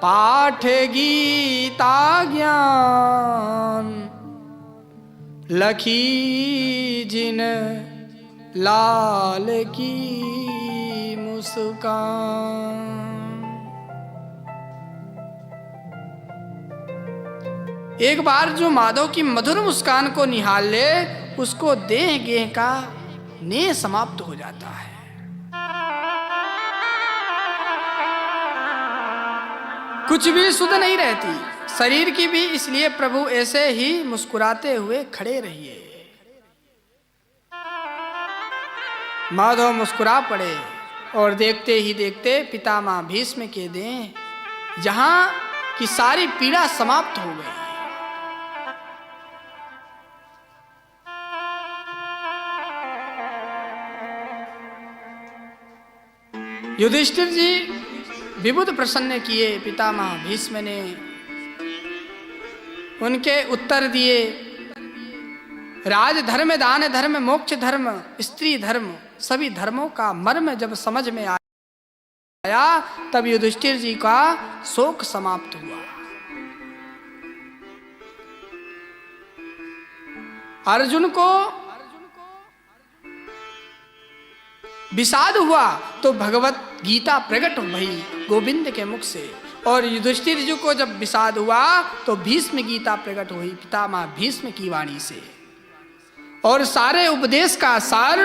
पाठ गीता ज्ञान। लखी जिन लाल की मुस्कान। एक बार जो माधव की मधुर मुस्कान को निहाल ले, उसको देह गेह का नेह समाप्त हो जाता है। कुछ भी सुध नहीं रहती, शरीर की भी। इसलिए प्रभु ऐसे ही मुस्कुराते हुए खड़े रहिए। माधव मुस्कुरा पड़े और देखते ही देखते पितामह भीष्म के देह जहां की सारी पीड़ा समाप्त हो गई। युधिष्ठिर जी विबुध प्रसन्न किए। पितामह भीष्म ने उनके उत्तर दिए। राज धर्म, दान धर्म, मोक्ष धर्म, स्त्री धर्म, सभी धर्मों का मर्म जब समझ में आया, तब युधिष्ठिर जी का शोक समाप्त हुआ। अर्जुन को विषाद हुआ तो भगवत गीता प्रकट भई गोविंद के मुख से, और युधिष्ठिर जी को जब विषाद हुआ तो भीष्म गीता प्रकट हुई पितामह भीष्म की वाणी से। और सारे उपदेश का सार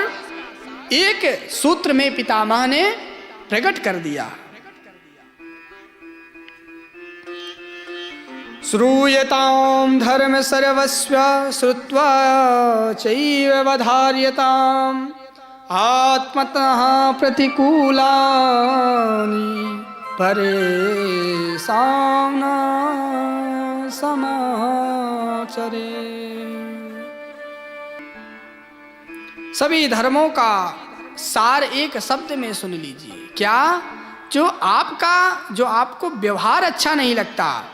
एक सूत्र में पितामह ने प्रकट कर दिया। श्रूयतां धर्म सर्वस्व श्रुत्वा चैव वधार्यताम् आत्मतः प्रतिकूलानि परेषां न समाचरे। सभी धर्मों का सार एक शब्द में सुन लीजिए। क्या? जो आपको व्यवहार अच्छा नहीं लगता,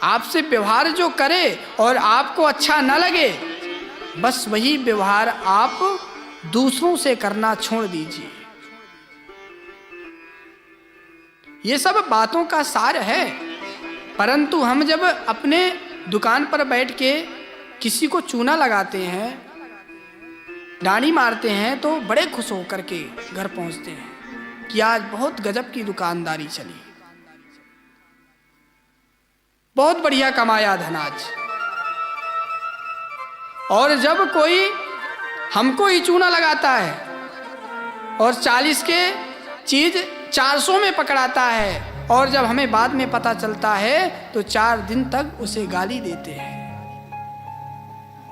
आपसे व्यवहार जो करे और आपको अच्छा न लगे, बस वही व्यवहार आप दूसरों से करना छोड़ दीजिए। ये सब बातों का सार है। परंतु हम जब अपने दुकान पर बैठ के किसी को चूना लगाते हैं, डांडी मारते हैं, तो बड़े खुश होकर के घर पहुंचते हैं कि आज बहुत गजब की दुकानदारी चली, बहुत बढ़िया कमाया धन आज। और जब कोई हमको ही चूना लगाता है और 40 के चीज 400 में पकड़ाता है, और जब हमें बाद में पता चलता है तो 4 दिन तक उसे गाली देते हैं।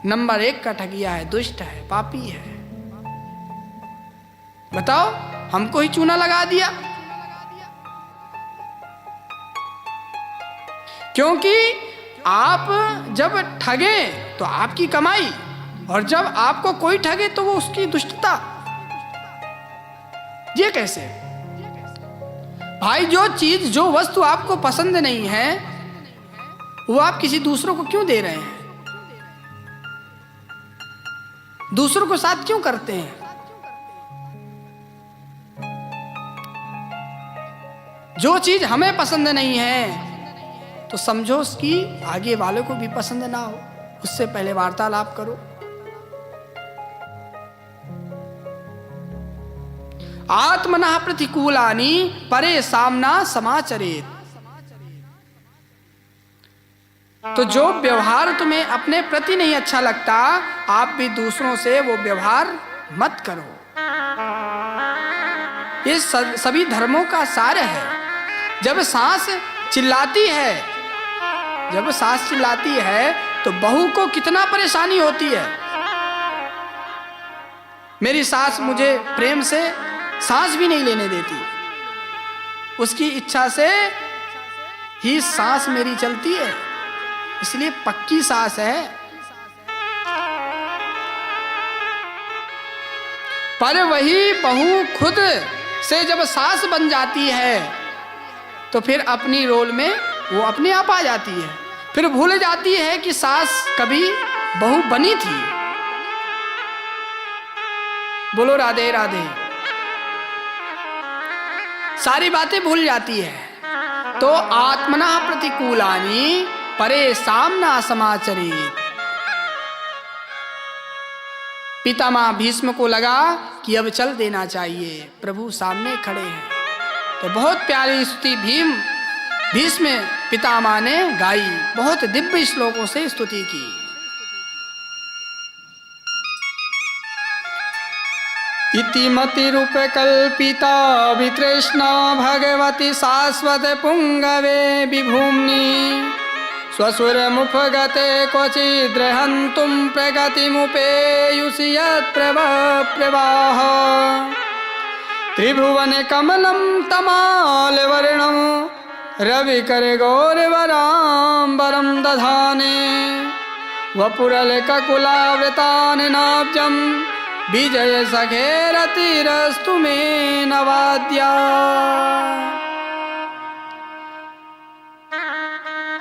नंबर 1 का ठगिया है, दुष्ट है, पापी है। बताओ, हमको ही चूना लगा दिया। क्योंकि आप जब ठगे तो आपकी कमाई, और जब आपको कोई ठगे तो वो उसकी दुष्टता। ये कैसे भाई? जो चीज, जो वस्तु आपको पसंद नहीं है, वो आप किसी दूसरों को क्यों दे रहे हैं? दूसरों को साथ क्यों करते हैं? जो चीज हमें पसंद नहीं है तो समझो उसकी आगे वालों को भी पसंद ना हो, उससे पहले वार्तालाप करो। आत्मनः प्रतिकूलानि परेषां न समाचरेत्। तो जो व्यवहार तुम्हें अपने प्रति नहीं अच्छा लगता, आप भी दूसरों से वो व्यवहार मत करो। ये सभी धर्मों का सार है। जब सांस चिल्लाती है जब सास चिल्लाती है तो बहू को कितना परेशानी होती है। मेरी सास मुझे प्रेम से सांस भी नहीं लेने देती, उसकी इच्छा से ही सांस मेरी चलती है, इसलिए पक्की सास है। पर वही बहू खुद से जब सास बन जाती है तो फिर अपनी रोल में वो अपने आप आ जाती है, फिर भूल जाती है कि सास कभी बहू बनी थी। बोलो राधे राधे। सारी बातें भूल जाती है। तो आत्मना प्रतिकूलानि परे सामना समाचरित। पितामह भीष्म को लगा कि अब चल देना चाहिए, प्रभु सामने खड़े हैं। तो बहुत प्यारी स्तुति भीष्म पितामह ने गाई, बहुत दिव्य श्लोकों से स्तुति की। इति मतिरूपकल्पिता वितृष्णा भगवती शाश्वत पुंगवे विभूम्नि स्वसुरमुपगते क्वचिद्रहन्तुं प्रगतिमुपेयुषि यत्प्रवाह त्रिभुवन कमलं तमालवर्णं रविकरगौरवराम्बरं दधाने वपुरलककुलावृतानि नाब्जं विजय सखेरतिरस्तु मे नवाद्या।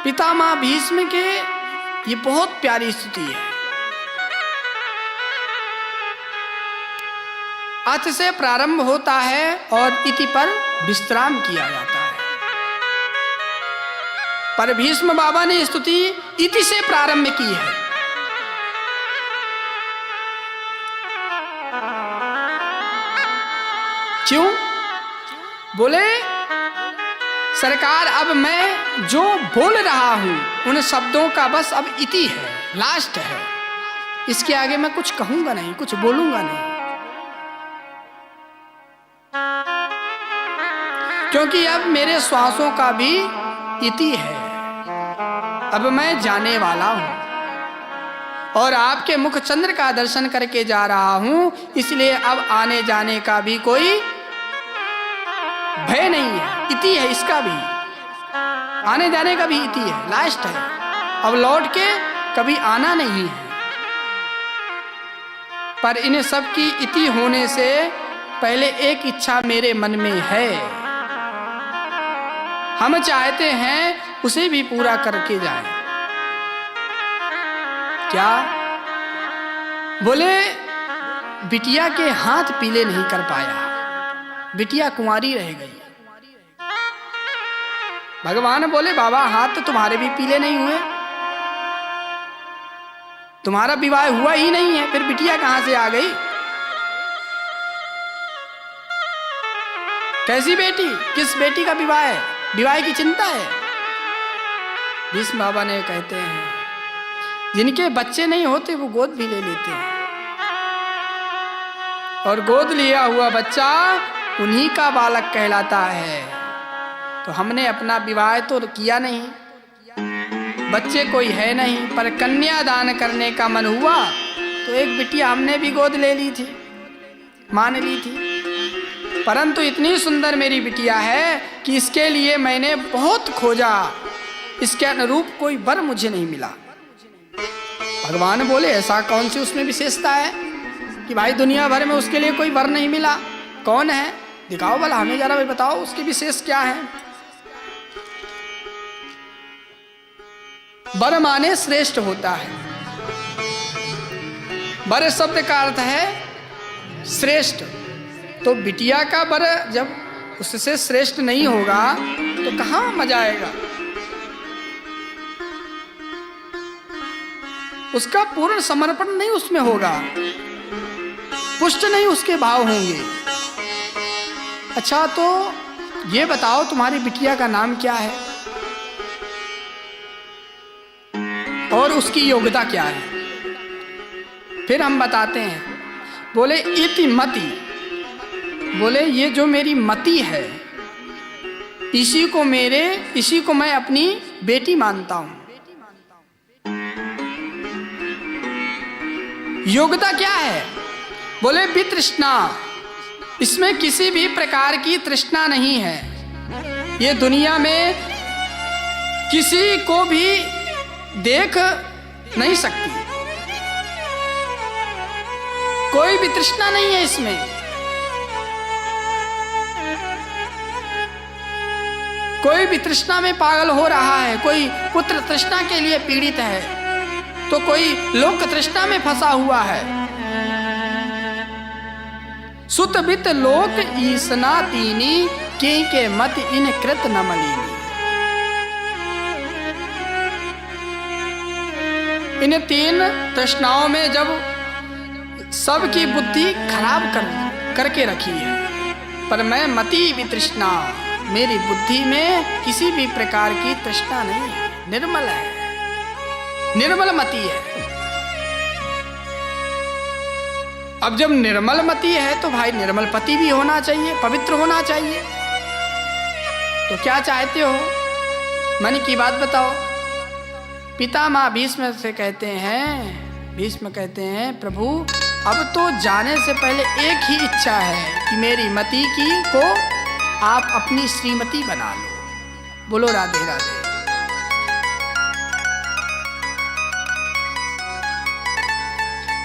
पितामह भीष्म के ये बहुत प्यारी स्तुति है। अथ से प्रारंभ होता है और इति पर विश्राम किया जाता है। पर भीष्म बाबा ने स्तुति इति से प्रारंभ की है। क्यों? बोले सरकार, अब मैं जो बोल रहा हूं उन शब्दों का बस अब इति है, लास्ट है। इसके आगे मैं कुछ कहूंगा नहीं, कुछ बोलूंगा नहीं, क्योंकि अब मेरे श्वासों का भी इति है। अब मैं जाने वाला हूं और आपके मुख चंद्र का दर्शन करके जा रहा हूं, इसलिए अब आने जाने का भी कोई भय नहीं है। इति है इसका भी, आने जाने का भी इति है, लास्ट है। अब लौट के कभी आना नहीं है। पर इन सब की इति होने से पहले एक इच्छा मेरे मन में है, हम चाहते हैं उसे भी पूरा करके जाएं। क्या? बोले बिटिया के हाथ पीले नहीं कर पाया, बिटिया कुंवारी रह गई। भगवान बोले बाबा हाथ तो तुम्हारे भी पीले नहीं हुए, तुम्हारा विवाह हुआ ही नहीं है, फिर बिटिया कहां से आ गई? कैसी बेटी? किस बेटी का विवाह है? विवाह की चिंता है? भीष्म बाबा ने कहते हैं जिनके बच्चे नहीं होते वो गोद भी ले लेते हैं, और गोद लिया हुआ बच्चा उन्हीं का बालक कहलाता है। तो हमने अपना विवाह तो किया नहीं, बच्चे कोई है नहीं, पर कन्या दान करने का मन हुआ तो एक बिटिया हमने भी गोद ले ली थी, मान ली थी। परंतु इतनी सुंदर मेरी बिटिया है कि इसके लिए मैंने बहुत खोजा, इसके अनुरूप कोई वर मुझे नहीं मिला। भगवान बोले ऐसा कौन सी उसमें विशेषता है कि भाई दुनिया भर में उसके लिए कोई वर नहीं मिला? कौन है? दिखाओ भला, हमें जरा भाई बताओ उसकी विशेष क्या है। वर माने श्रेष्ठ होता है। वर शब्द का अर्थ है श्रेष्ठ। तो बिटिया का वर जब उससे श्रेष्ठ नहीं होगा तो कहां मजा आएगा? उसका पूर्ण समर्पण नहीं उसमें होगा, पुष्ट नहीं उसके भाव होंगे। अच्छा तो ये बताओ तुम्हारी बिटिया का नाम क्या है और उसकी योग्यता क्या है? फिर हम बताते हैं। बोले इति मति, बोले ये जो मेरी मति है इसी को मैं अपनी बेटी मानता हूं। योग्यता क्या है? बोले वितृष्णा, इसमें किसी भी प्रकार की तृष्णा नहीं है। ये दुनिया में किसी को भी देख नहीं सकती, कोई भी तृष्णा नहीं है इसमें। कोई भी तृष्णा में पागल हो रहा है, कोई पुत्र तृष्णा के लिए पीड़ित है, तो कोई लोक तृष्णा में फंसा हुआ है। सुत बित लोक ईसना तीनी, के मत इन कृत न मलिनी। इन तीन तृष्णाओं में जब सबकी बुद्धि खराब करके रखी है, पर मैं मति वितृष्णा, मेरी बुद्धि में किसी भी प्रकार की तृष्णा नहीं है, निर्मल है, निर्मल मति है। अब जब निर्मल मति है तो भाई निर्मल पति भी होना चाहिए, पवित्र होना चाहिए। तो क्या चाहते हो, मन की बात बताओ। पितामह भीष्म से कहते हैं, भीष्म कहते हैं प्रभु अब तो जाने से पहले एक ही इच्छा है कि मेरी मति की को आप अपनी श्रीमती बना लो। बोलो राधे राधे।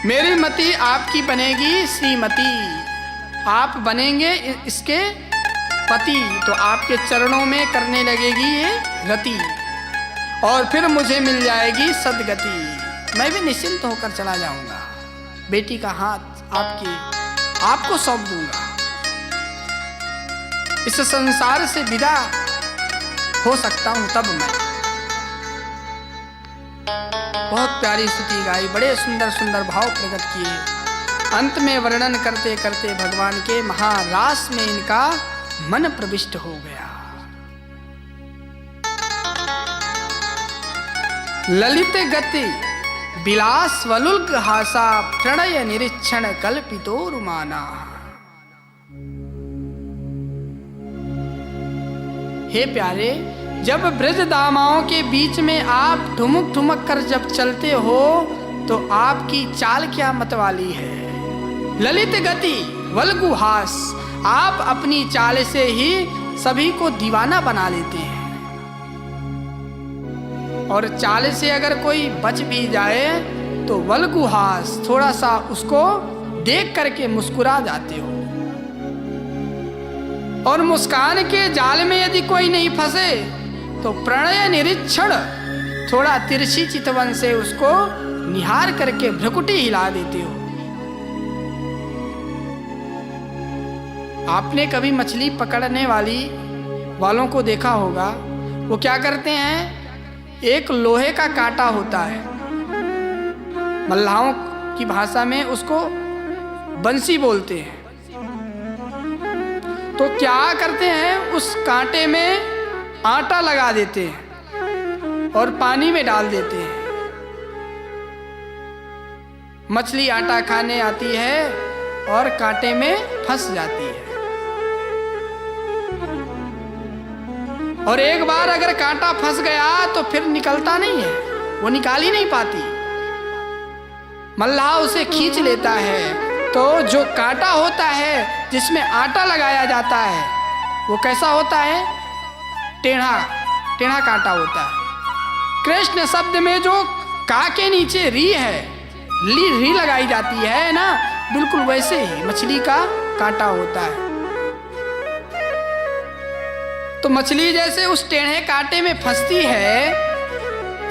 मेरी मति आपकी बनेगी श्रीमती, आप बनेंगे इसके पति, तो आपके चरणों में करने लगेगी ये रति, और फिर मुझे मिल जाएगी सदगति। मैं भी निश्चिंत होकर चला जाऊंगा, बेटी का हाथ आपको सौंप दूंगा, इस संसार से विदा हो सकता हूं तब मैं। बहुत प्यारी स्तुति गाई, बड़े सुंदर सुंदर भाव प्रकट किए। अंत में वर्णन करते करते भगवान के महारास में इनका मन प्रविष्ट हो गया। ललित गति विलास वलुल्क हासा, प्रणय निरीक्षण कल्पितो रुमाना। हे प्यारे, जब ब्रज दामाओं के बीच में आप ठुमक ठुमक कर जब चलते हो तो आपकी चाल क्या मतवाली है। ललित गति वल्गुहास, आप अपनी चाल से ही सभी को दीवाना बना लेते हैं, और चाल से अगर कोई बच भी जाए तो वल्गुहास, थोड़ा सा उसको देख करके मुस्कुरा जाते हो। और मुस्कान के जाल में यदि कोई नहीं फंसे तो प्रणय निरीक्षण, थोड़ा तिरछी चितवन से उसको निहार करके भ्रुकुटी हिला देते हो। आपने कभी मछली पकड़ने वालों को देखा होगा, वो क्या करते हैं, एक लोहे का कांटा होता है, मल्लाहों की भाषा में उसको बंसी बोलते हैं। तो क्या करते हैं, उस कांटे में आटा लगा देते हैं और पानी में डाल देते हैं। मछली आटा खाने आती है और कांटे में फंस जाती है, और एक बार अगर कांटा फंस गया तो फिर निकलता नहीं है, वो निकाल ही नहीं पाती। मल्लाह उसे खींच लेता है। तो जो कांटा होता है जिसमें आटा लगाया जाता है वो कैसा होता है, टेढ़ा कांटा होता है। कृष्ण शब्द में जो का के नीचे री है, री लगाई जाती है ना, बिल्कुल वैसे ही मछली का कांटा होता है। तो मछली जैसे उस टेढ़े कांटे में फंसती है,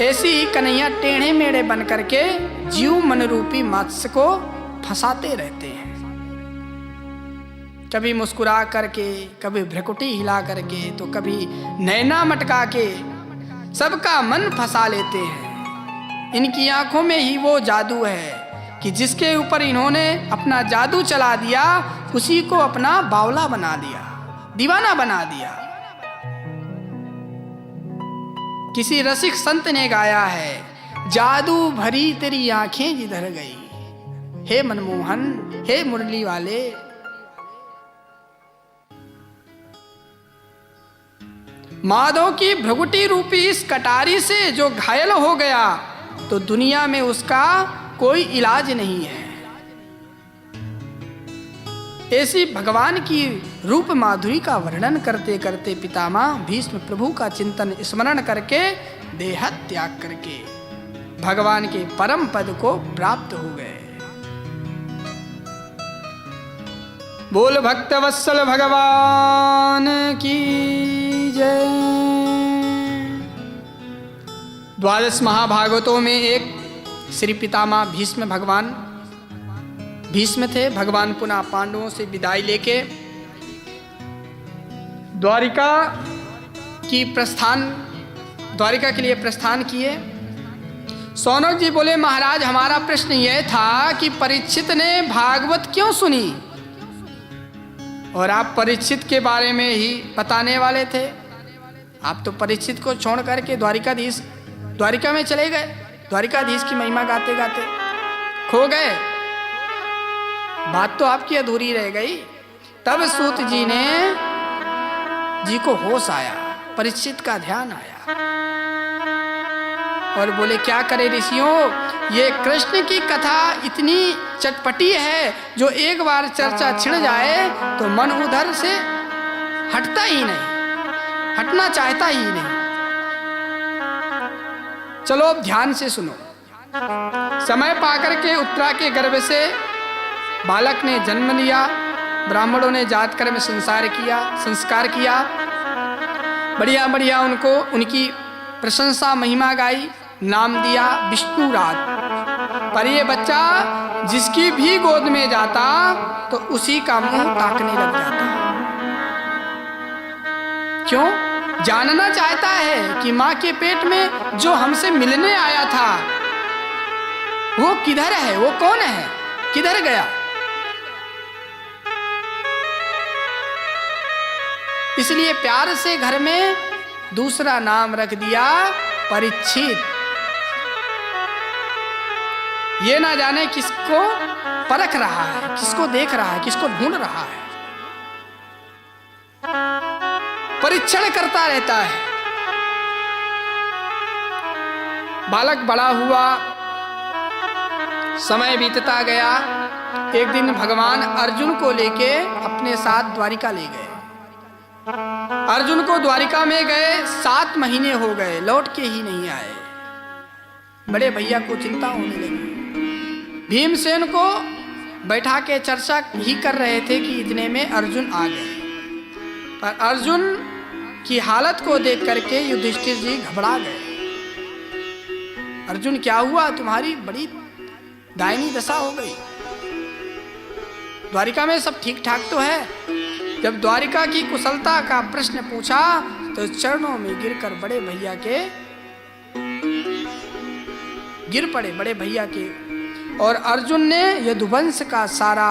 ऐसी ही कन्हैया टेढ़े मेढ़े बन करके जीव मन रूपी मत्स्य को फंसाते रहते हैं। कभी मुस्कुरा करके, कभी भ्रुकुटी हिला करके, तो कभी नैना मटका के सबका मन फंसा लेते हैं। इनकी आंखों में ही वो जादू है कि जिसके ऊपर इन्होंने अपना जादू चला दिया, उसी को अपना बावला बना दिया, दीवाना बना दिया। किसी रसिक संत ने गाया है, जादू भरी तेरी आंखें जिधर गई, हे मनमोहन, हे मुरली वाले। माधव की भ्रुकुटी रूपी इस कटारी से जो घायल हो गया तो दुनिया में उसका कोई इलाज नहीं है। ऐसी भगवान की रूप माधुरी का वर्णन करते करते पितामह भीष्म प्रभु का चिंतन स्मरण करके देह त्याग करके भगवान के परम पद को प्राप्त हो गए। बोल भक्त वत्सल भगवान की जय। द्वादश महाभागवतों में एक श्री पितामह भीष्म भगवान भीष्म थे। भगवान पुनः पांडवों से विदाई लेके द्वारिका के लिए प्रस्थान किए। सौनक जी बोले, महाराज हमारा प्रश्न यह था कि परीक्षित ने भागवत क्यों सुनी, और आप परीक्षित के बारे में ही बताने वाले थे। आप तो परीक्षित को छोड़ करके द्वारिका में चले गए, द्वारिकाधीश की महिमा गाते गाते खो गए। बात तो आपकी अधूरी रह गई। तब सूत जी को होश आया, परीक्षित का ध्यान आया और बोले, क्या करे ऋषियों, ये कृष्ण की कथा इतनी चटपटी है जो एक बार चर्चा छिड़ जाए तो मन उधर से हटता ही नहीं, हटना चाहता ही नहीं। चलो अब ध्यान से सुनो। समय पाकर के उत्तरा के गर्भ से बालक ने जन्म लिया। ब्राह्मणों ने जात कर्म संस्कार किया। बढ़िया बढ़िया उनकी प्रशंसा महिमा गाई, नाम दिया विष्णुराज। पर ये बच्चा जिसकी भी गोद में जाता तो उसी का मुंह ताकने लग जाता। क्यों? जानना चाहता है कि माँ के पेट में जो हमसे मिलने आया था वो किधर है, वो कौन है, किधर गया। इसलिए प्यार से घर में दूसरा नाम रख दिया, परीक्षित। ये ना जाने किसको परख रहा है, किसको देख रहा है, किसको ढूंढ रहा है, परीक्षण करता रहता है। बालक बड़ा हुआ, समय बीतता गया। एक दिन भगवान अर्जुन को लेके अपने साथ द्वारिका ले गए। अर्जुन को द्वारिका में गए 7 महीने हो गए, लौट के ही नहीं आए। बड़े भैया को चिंता होने लगी। भीमसेन को बैठा के चर्चा ही कर रहे थे कि इतने में अर्जुन आ गए। पर अर्जुन की हालत को देख करके युधिष्ठिर जी घबरा गए। अर्जुन, क्या हुआ, तुम्हारी बड़ी दायनी दशा हो गई। द्वारिका में सब ठीक ठाक तो है। जब द्वारिका की कुशलता का प्रश्न पूछा तो चरणों में गिरकर बड़े भैया के गिर पड़े, बड़े भैया के। और अर्जुन ने यदुवंश का सारा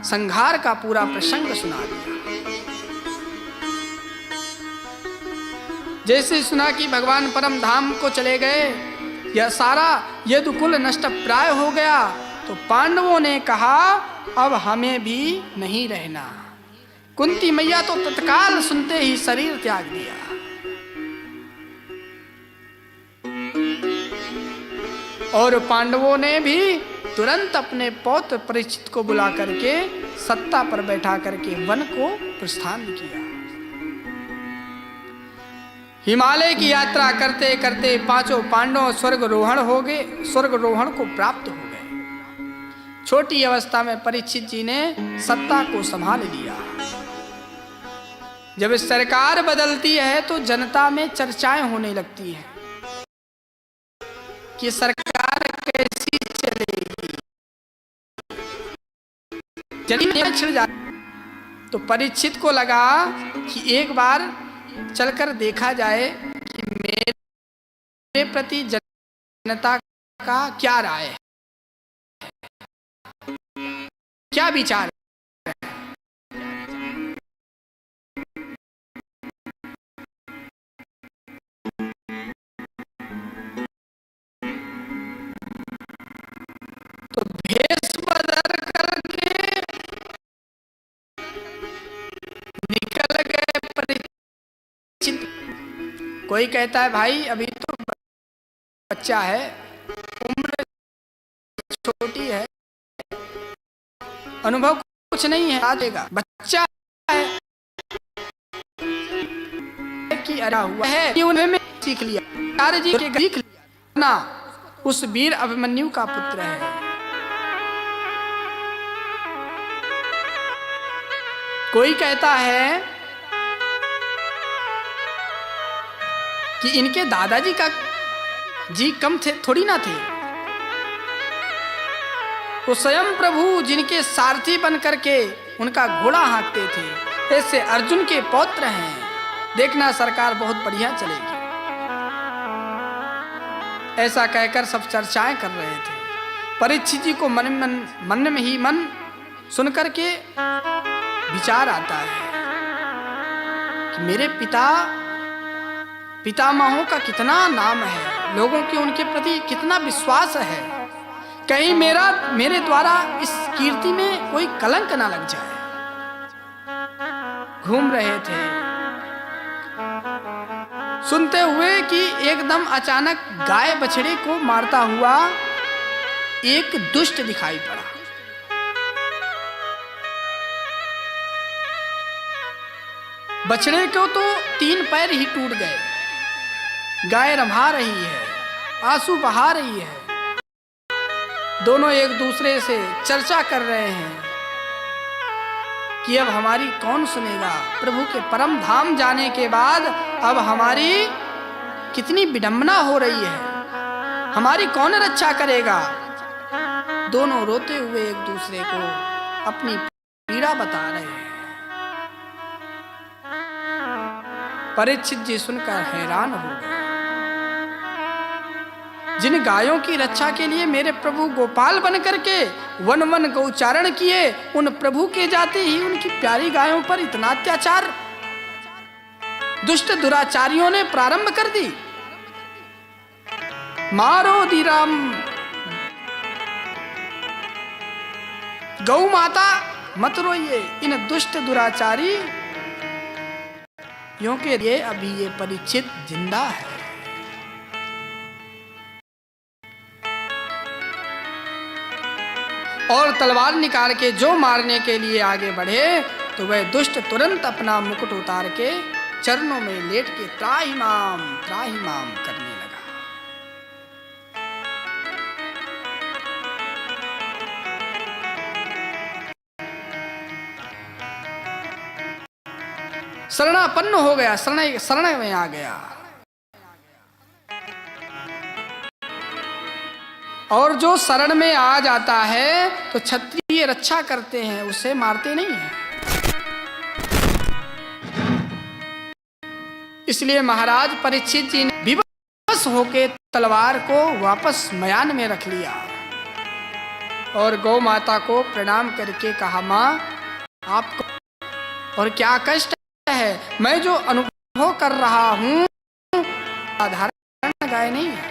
संहार का पूरा प्रसंग सुना दिया। जैसे सुना कि भगवान परम धाम को चले गए, यह सारा यदुकुल नष्ट प्राय हो गया, तो पांडवों ने कहा अब हमें भी नहीं रहना। कुंती मैया तो तत्काल सुनते ही शरीर त्याग दिया। और पांडवों ने भी तुरंत अपने पौत्र परीक्षित को बुला करके सत्ता पर बैठा करके वन को प्रस्थान किया। हिमालय की यात्रा करते करते 5 पांडव स्वर्गरोहण को प्राप्त हो गए। छोटी अवस्था में परीक्षित जी ने सत्ता को संभाल लिया। जब सरकार बदलती है तो जनता में चर्चाएं होने लगती हैं कि सरकार कैसी चलेगी। जब छिड़ जाती तो परीक्षित को लगा कि एक बार चलकर देखा जाए कि मेरे प्रति जनता का क्या राय है, क्या विचार है। तो भेष बदल करके निकल गए परीक्षित। कोई कहता है भाई अभी तो बच्चा है, उम्र छोटी है, अनुभव कुछ कुछ नहीं है, आ देगा। बच्चा है कि अरा हुआ है कि उन्हें सीख लिया, आचार्य जी के सीख लिया ना, उस वीर अभिमन्यु का पुत्र है। कोई कहता है कि इनके दादाजी का जी कम थे, थोड़ी ना थे। वो स्वयं प्रभु जिनके सारथी बन करके उनका घोड़ा हाँकते थे, ऐसे अर्जुन के पौत्र हैं। देखना सरकार बहुत बढ़िया चलेगी। ऐसा कहकर सब चर्चाएं कर रहे थे। परीक्षित जी को मन में ही मन सुन करके विचार आता है कि मेरे पितामहों का कितना नाम है, लोगों की उनके प्रति कितना विश्वास है, कहीं मेरे द्वारा इस कीर्ति में कोई कलंक ना लग जाए। घूम रहे थे, सुनते हुए कि एकदम अचानक गाय बछड़े को मारता हुआ एक दुष्ट दिखाई पड़ा। बछड़े को तो 3 पैर ही टूट गए, गाय रम्हा रही है, आंसू बहा रही है। दोनों एक दूसरे से चर्चा कर रहे हैं कि अब हमारी कौन सुनेगा। प्रभु के परम धाम जाने के बाद अब हमारी कितनी विडंबना हो रही है, हमारी कौन रक्षा करेगा। दोनों रोते हुए एक दूसरे को अपनी पीड़ा बता रहे हैं। परीक्षित जी सुनकर हैरान हो गए। जिन गायों की रक्षा के लिए मेरे प्रभु गोपाल बन करके वन वन गौचारण किए, उन प्रभु के जाते ही उनकी प्यारी गायों पर इतना अत्याचार दुष्ट दुराचारियों ने प्रारंभ कर दी। मारो दीराम गौ माता मत रोइए, इन दुष्ट दुराचारी यों के लिए अभी ये परीक्षित जिंदा है। और तलवार निकाल के जो मारने के लिए आगे बढ़े तो वह दुष्ट तुरंत अपना मुकुट उतार के चरणों में लेट के त्राहिमाम करने लगा। शरणापन्न हो गया, शरण में आ गया। और जो शरण में आ जाता है तो क्षत्रिय रक्षा करते हैं, उसे मारते नहीं हैं। इसलिए महाराज परीक्षित जी ने विवश होकर तलवार को वापस मयान में रख लिया और गौ माता को प्रणाम करके कहा, माँ आपको और क्या कष्ट है, मैं जो अनुभव कर रहा हूं साधारण गाय नहीं है।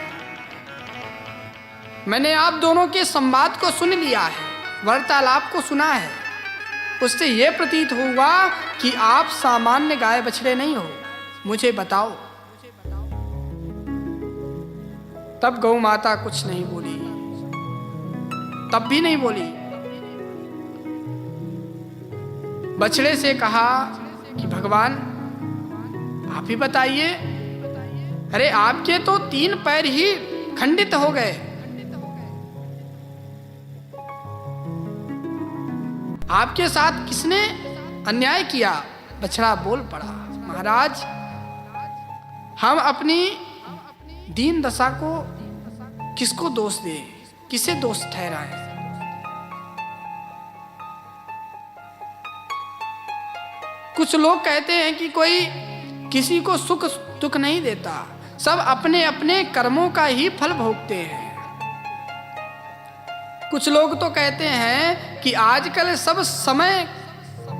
मैंने आप दोनों के संवाद को सुन लिया है, वार्तालाप को सुना है, उससे यह प्रतीत हुआ कि आप सामान्य गाय बछड़े नहीं हो, मुझे बताओ। तब गौ माता कुछ नहीं बोली, तब भी नहीं बोली। बछड़े से कहा कि भगवान आप ही बताइए, अरे आपके तो 3 पैर ही खंडित हो गए, आपके साथ किसने अन्याय किया। बछड़ा बोल पड़ा, महाराज हम अपनी दीन दशा को किसको दोष दें, किसे दोष ठहराएं। कुछ लोग कहते हैं कि कोई किसी को सुख दुख नहीं देता, सब अपने अपने कर्मों का ही फल भोगते हैं। कुछ लोग तो कहते हैं कि आजकल सब समय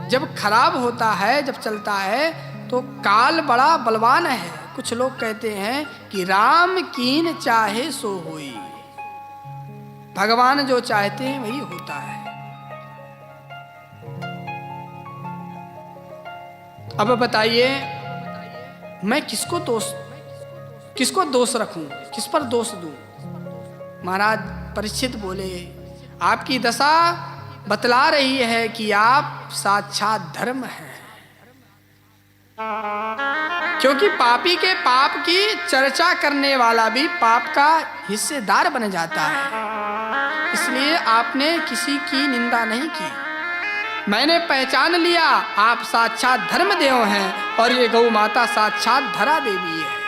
जब खराब होता है, जब चलता है तो काल बड़ा बलवान है। कुछ लोग कहते हैं कि राम कीन चाहे सो होई, भगवान जो चाहते हैं वही होता है। अब बताइए मैं किसको दोष रखूं, किस पर दोष दूं। महाराज परीक्षित बोले, आपकी दशा बतला रही है कि आप साक्षात धर्म हैं। क्योंकि पापी के पाप की चर्चा करने वाला भी पाप का हिस्सेदार बन जाता है। इसलिए आपने किसी की निंदा नहीं की। मैंने पहचान लिया आप साक्षात धर्मदेव हैं और ये गौ माता साक्षात धरा देवी है।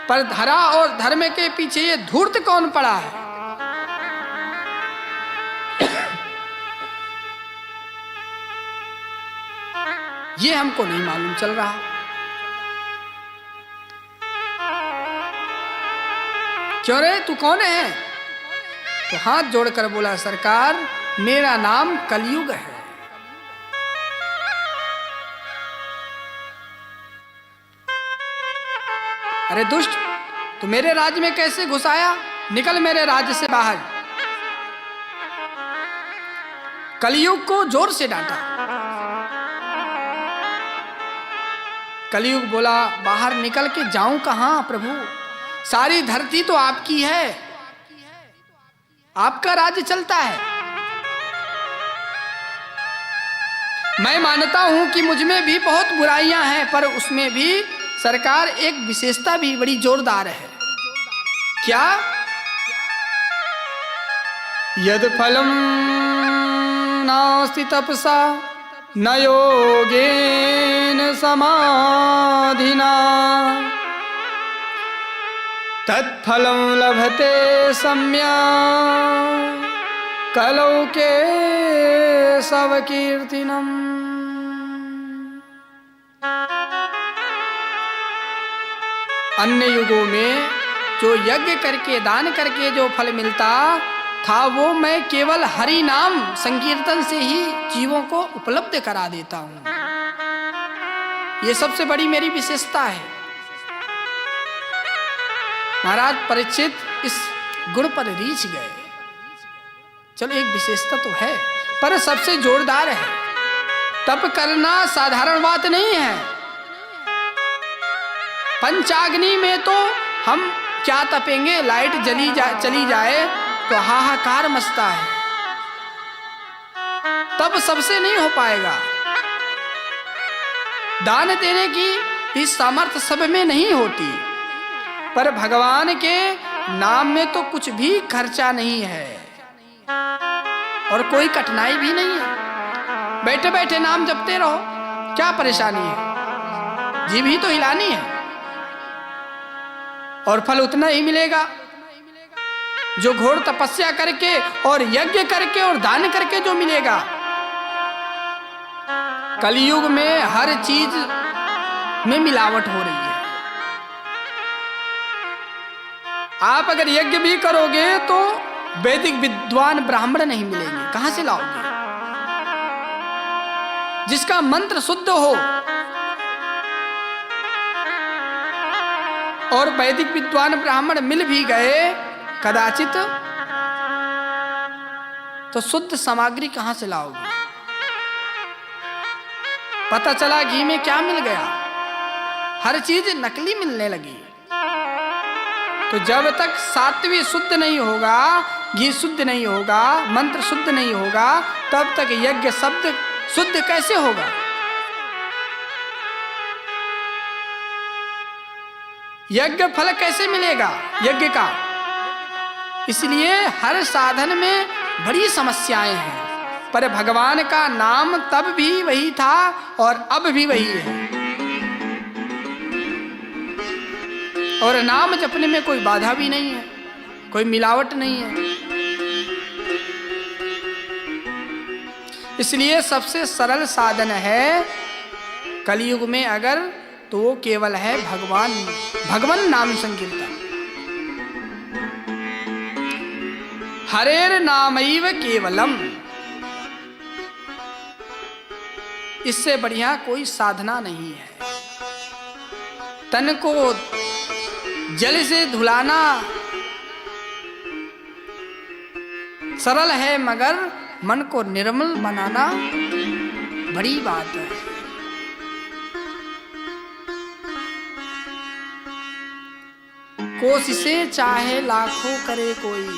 पर धरा और धर्म के पीछे ये धूर्त कौन पड़ा है? ये हमको नहीं मालूम चल रहा। क्यों रे, तू कौन है? तो हाथ जोड़कर बोला, सरकार मेरा नाम कलयुग है। अरे दुष्ट, तू मेरे राज्य में कैसे घुस आया? निकल मेरे राज्य से बाहर। कलयुग को जोर से डांटा। कलयुग बोला, बाहर निकल के जाऊं कहां प्रभु? सारी धरती तो आपकी है, आपका राज्य चलता है। मैं मानता हूं कि मुझ में भी बहुत बुराइयां हैं, पर उसमें भी सरकार एक विशेषता भी बड़ी जोरदार है। क्या? यद फलम नास्ति तपसा न योगेन समाधिना तत्फलं लभते सम्यक् कलौ केशव कीर्तिनम्। अन्य युगों में जो यज्ञ करके दान करके जो फल मिलता था, वो मैं केवल हरि नाम संकीर्तन से ही जीवों को उपलब्ध करा देता हूं। ये सबसे बड़ी मेरी विशेषता है। महाराज परीक्षित इस गुण पर रीछ गए। चलो एक विशेषता तो है, पर सबसे जोरदार है। तप करना साधारण बात नहीं है। पंचाग्नि में तो हम क्या तपेंगे, लाइट चली जाए तो हाहाकार मचता है। तब सबसे नहीं हो पाएगा। दान देने की इस सामर्थ्य सब में नहीं होती, पर भगवान के नाम में तो कुछ भी खर्चा नहीं है और कोई कठिनाई भी नहीं है। बैठे बैठे नाम जपते रहो, क्या परेशानी है? जीभ ही तो हिलानी है और फल उतना ही मिलेगा जो घोर तपस्या करके और यज्ञ करके और दान करके जो मिलेगा। कलयुग में हर चीज में मिलावट हो रही है। आप अगर यज्ञ भी करोगे तो वैदिक विद्वान ब्राह्मण नहीं मिलेंगे, कहां से लाओगे? जिसका मंत्र शुद्ध हो। और वैदिक विद्वान ब्राह्मण मिल भी गए कदाचित, तो शुद्ध सामग्री कहां से लाओगे? पता चला घी में क्या मिल गया, हर चीज नकली मिलने लगी। तो जब तक सात्विक शुद्ध नहीं होगा, घी शुद्ध नहीं होगा, मंत्र शुद्ध नहीं होगा, तब तक यज्ञ शब्द शुद्ध कैसे होगा? यज्ञ फल कैसे मिलेगा यज्ञ का? इसलिए हर साधन में बड़ी समस्याएं हैं, पर भगवान का नाम तब भी वही था और अब भी वही है। और नाम जपने में कोई बाधा भी नहीं है, कोई मिलावट नहीं है। इसलिए सबसे सरल साधन है कलयुग में अगर, तो वो केवल है भगवान नाम संकीर्तन। हरेर नामैव केवलम, इससे बढ़िया कोई साधना नहीं है। तन को जल से धुलाना सरल है, मगर मन को निर्मल बनाना बड़ी बात है। कोशिशें चाहे लाखों करे कोई,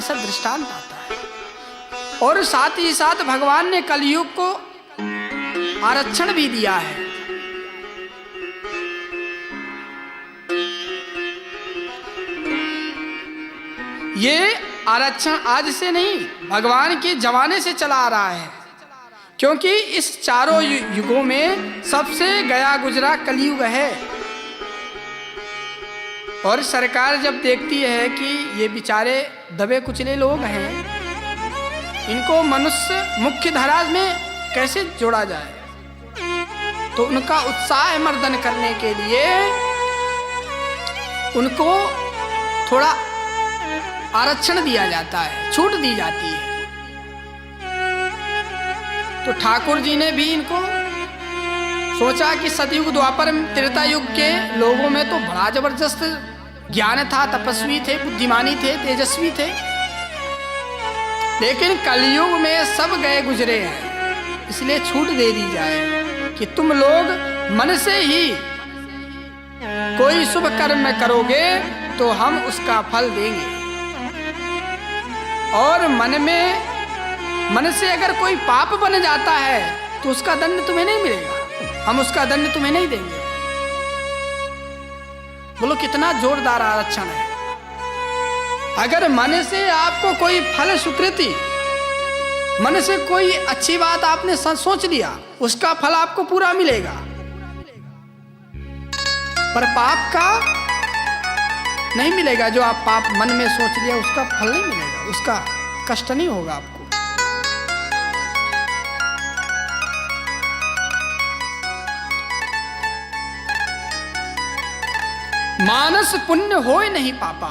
ऐसा दृष्टांत आता है। और साथ ही साथ भगवान ने कलयुग को आरक्षण भी दिया है। ये आरक्षण आज से नहीं, भगवान के जमाने से चला आ रहा है, क्योंकि इस चारों युगों में सबसे गया गुजरा कलयुग है। और सरकार जब देखती है कि ये बेचारे दबे कुचले लोग हैं, इनको मनुष्य मुख्य धारा में कैसे जोड़ा जाए, तो उनका उत्साह मर्दन करने के लिए उनको थोड़ा आरक्षण दिया जाता है, छूट दी जाती है। तो ठाकुर जी ने भी इनको सोचा कि सतयुग द्वापर त्रेता युग के लोगों में तो बड़ा जबरदस्त ज्ञान था, तपस्वी थे, बुद्धिमानी थे, तेजस्वी थे, लेकिन कलयुग में सब गए गुजरे हैं, इसलिए छूट दे दी जाए कि तुम लोग मन से ही कोई शुभ कर्म करोगे तो हम उसका फल देंगे। और मन से अगर कोई पाप बन जाता है तो उसका दंड तुम्हें नहीं मिलेगा, हम उसका दंड तुम्हें नहीं देंगे। बोलो कितना जोरदार आरक्षण है। अगर मन से आपको कोई फल स्वीकृति, मन से कोई अच्छी बात आपने सोच लिया, उसका फल आपको पूरा मिलेगा, पर पाप का नहीं मिलेगा। जो आप पाप मन में सोच लिया उसका फल नहीं मिलेगा, उसका कष्ट नहीं होगा आपको। मानस पुण्य होए नहीं पापा,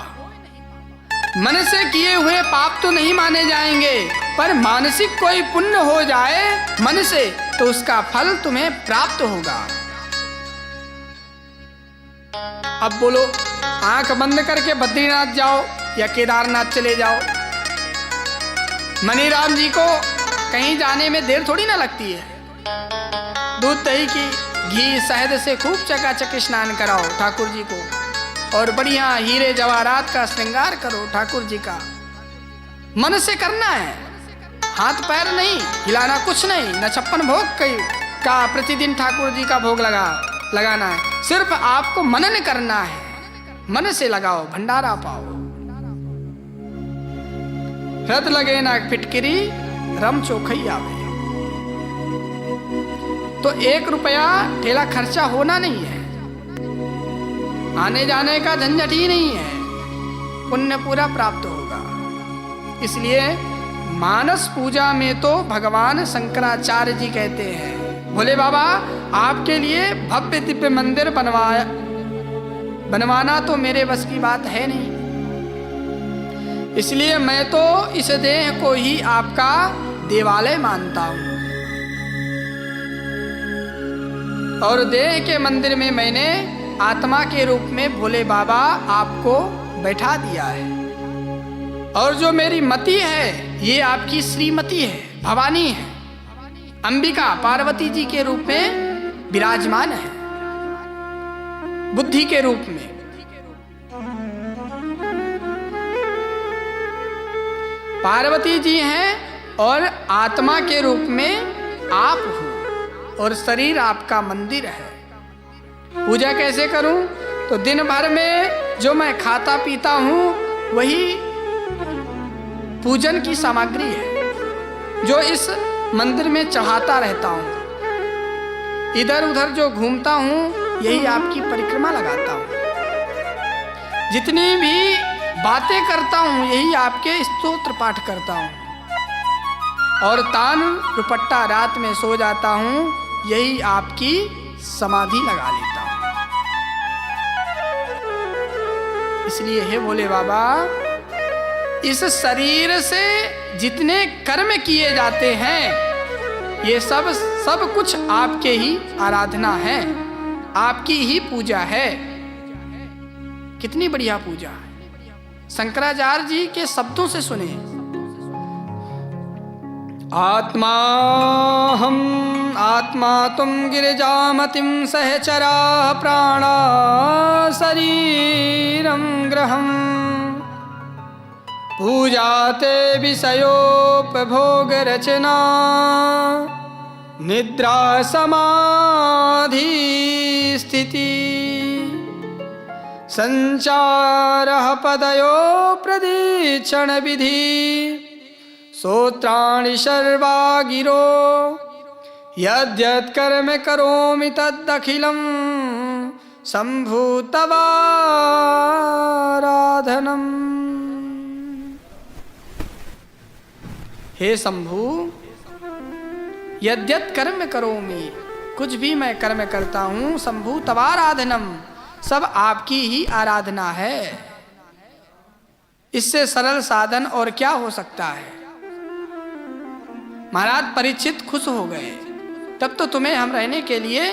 मन से किए हुए पाप तो नहीं माने जाएंगे, पर मानसिक कोई पुण्य हो जाए मन से तो उसका फल तुम्हें प्राप्त होगा। अब बोलो, आंख बंद करके बद्रीनाथ जाओ या केदारनाथ चले जाओ, मनीराम जी को कहीं जाने में देर थोड़ी ना लगती है। दूध दही की घी शहद से खूब चकाचक स्नान कराओ ठाकुर जी को, और बढ़िया हीरे जवाहरात का श्रृंगार करो ठाकुर जी का। मन से करना है, हाथ पैर नहीं हिलाना, कुछ नहीं, न 56 भोग का प्रतिदिन ठाकुर जी का भोग लगाना है। सिर्फ आपको मनन करना है, मन से लगाओ, भंडारा पाओ। रत लगे ना फिटकिरी रम चोखई आवे। तो 1 रुपया ठेला खर्चा होना नहीं है, आने जाने का झंझट ही नहीं है, पुण्य पूरा प्राप्त होगा। इसलिए मानस पूजा में तो भगवान शंकराचार्य जी कहते हैं, भोले बाबा आपके लिए भव्य दिव्य मंदिर बनवाना तो मेरे बस की बात है नहीं, इसलिए मैं तो इस देह को ही आपका देवालय मानता हूं, और देह के मंदिर में मैंने आत्मा के रूप में भोले बाबा आपको बैठा दिया है। और जो मेरी मति है ये आपकी श्रीमती है, भवानी है, अंबिका पार्वती जी के रूप में विराजमान है, बुद्धि के रूप में। पार्वती जी हैं और आत्मा के रूप में आप हो, और शरीर आपका मंदिर है। पूजा कैसे करूं? तो दिन भर में जो मैं खाता पीता हूं वही पूजन की सामग्री है, जो इस मंदिर में चढ़ाता रहता हूं। इधर उधर जो घूमता हूं यही आपकी परिक्रमा लगाता हूं। जितनी भी बातें करता हूं यही आपके स्तोत्र पाठ करता हूं। और तान दुपट्टा रात में सो जाता हूं, यही आपकी समाधि लगा लेता हूं। इसलिए हे भोले बाबा, इस शरीर से जितने कर्म किए जाते हैं ये सब कुछ आपके ही आराधना है, आपकी ही पूजा है। कितनी बढ़िया पूजा है। शंकराचार्य जी के शब्दों से सुने, आत्मा हम आत्मा तुम गिरिजामतिम सहचरा प्राणा शरीरम ग्रहम पूजाते विषयोपभोग रचना निद्रा समाधि स्थिति संचारः पदयो प्रदीक्षण विधि सोत्राणि सर्वा गिरो यद्यत् कर्म करोमि तदखिलं शंभु तवाराधनम्। हे शंभु, यद्यत् कर्म करोमि, कुछ भी मैं कर्म करता हूँ, शंभु तवाराधनम, सब आपकी ही आराधना है। इससे सरल साधन और क्या हो सकता है। महाराज परीक्षित खुश हो गए। तब तो तुम्हें हम रहने के लिए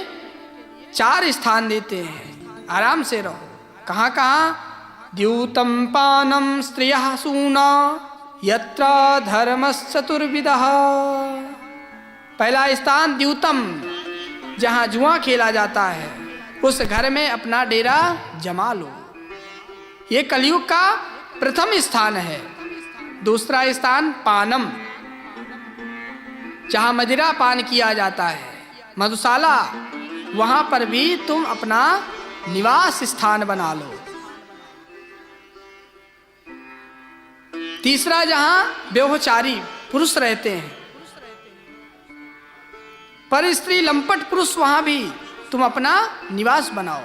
4 स्थान देते हैं, आराम से रहो। कहाँ कहाँ? द्यूतम पानम स्त्रियः सूना यत्रा धर्मश्चतुर्विधः। पहला स्थान द्यूतम, जहाँ जुआ खेला जाता है, उस घर में अपना डेरा जमा लो। ये कलयुग का प्रथम स्थान है। दूसरा स्थान पानम, जहाँ मदिरा पान किया जाता है, मधुशाला, वहाँ पर भी तुम अपना निवास स्थान बना लो। तीसरा, जहाँ व्यभिचारी पुरुष रहते हैं, पर स्त्री लंपट पुरुष, वहाँ भी तुम अपना निवास बनाओ।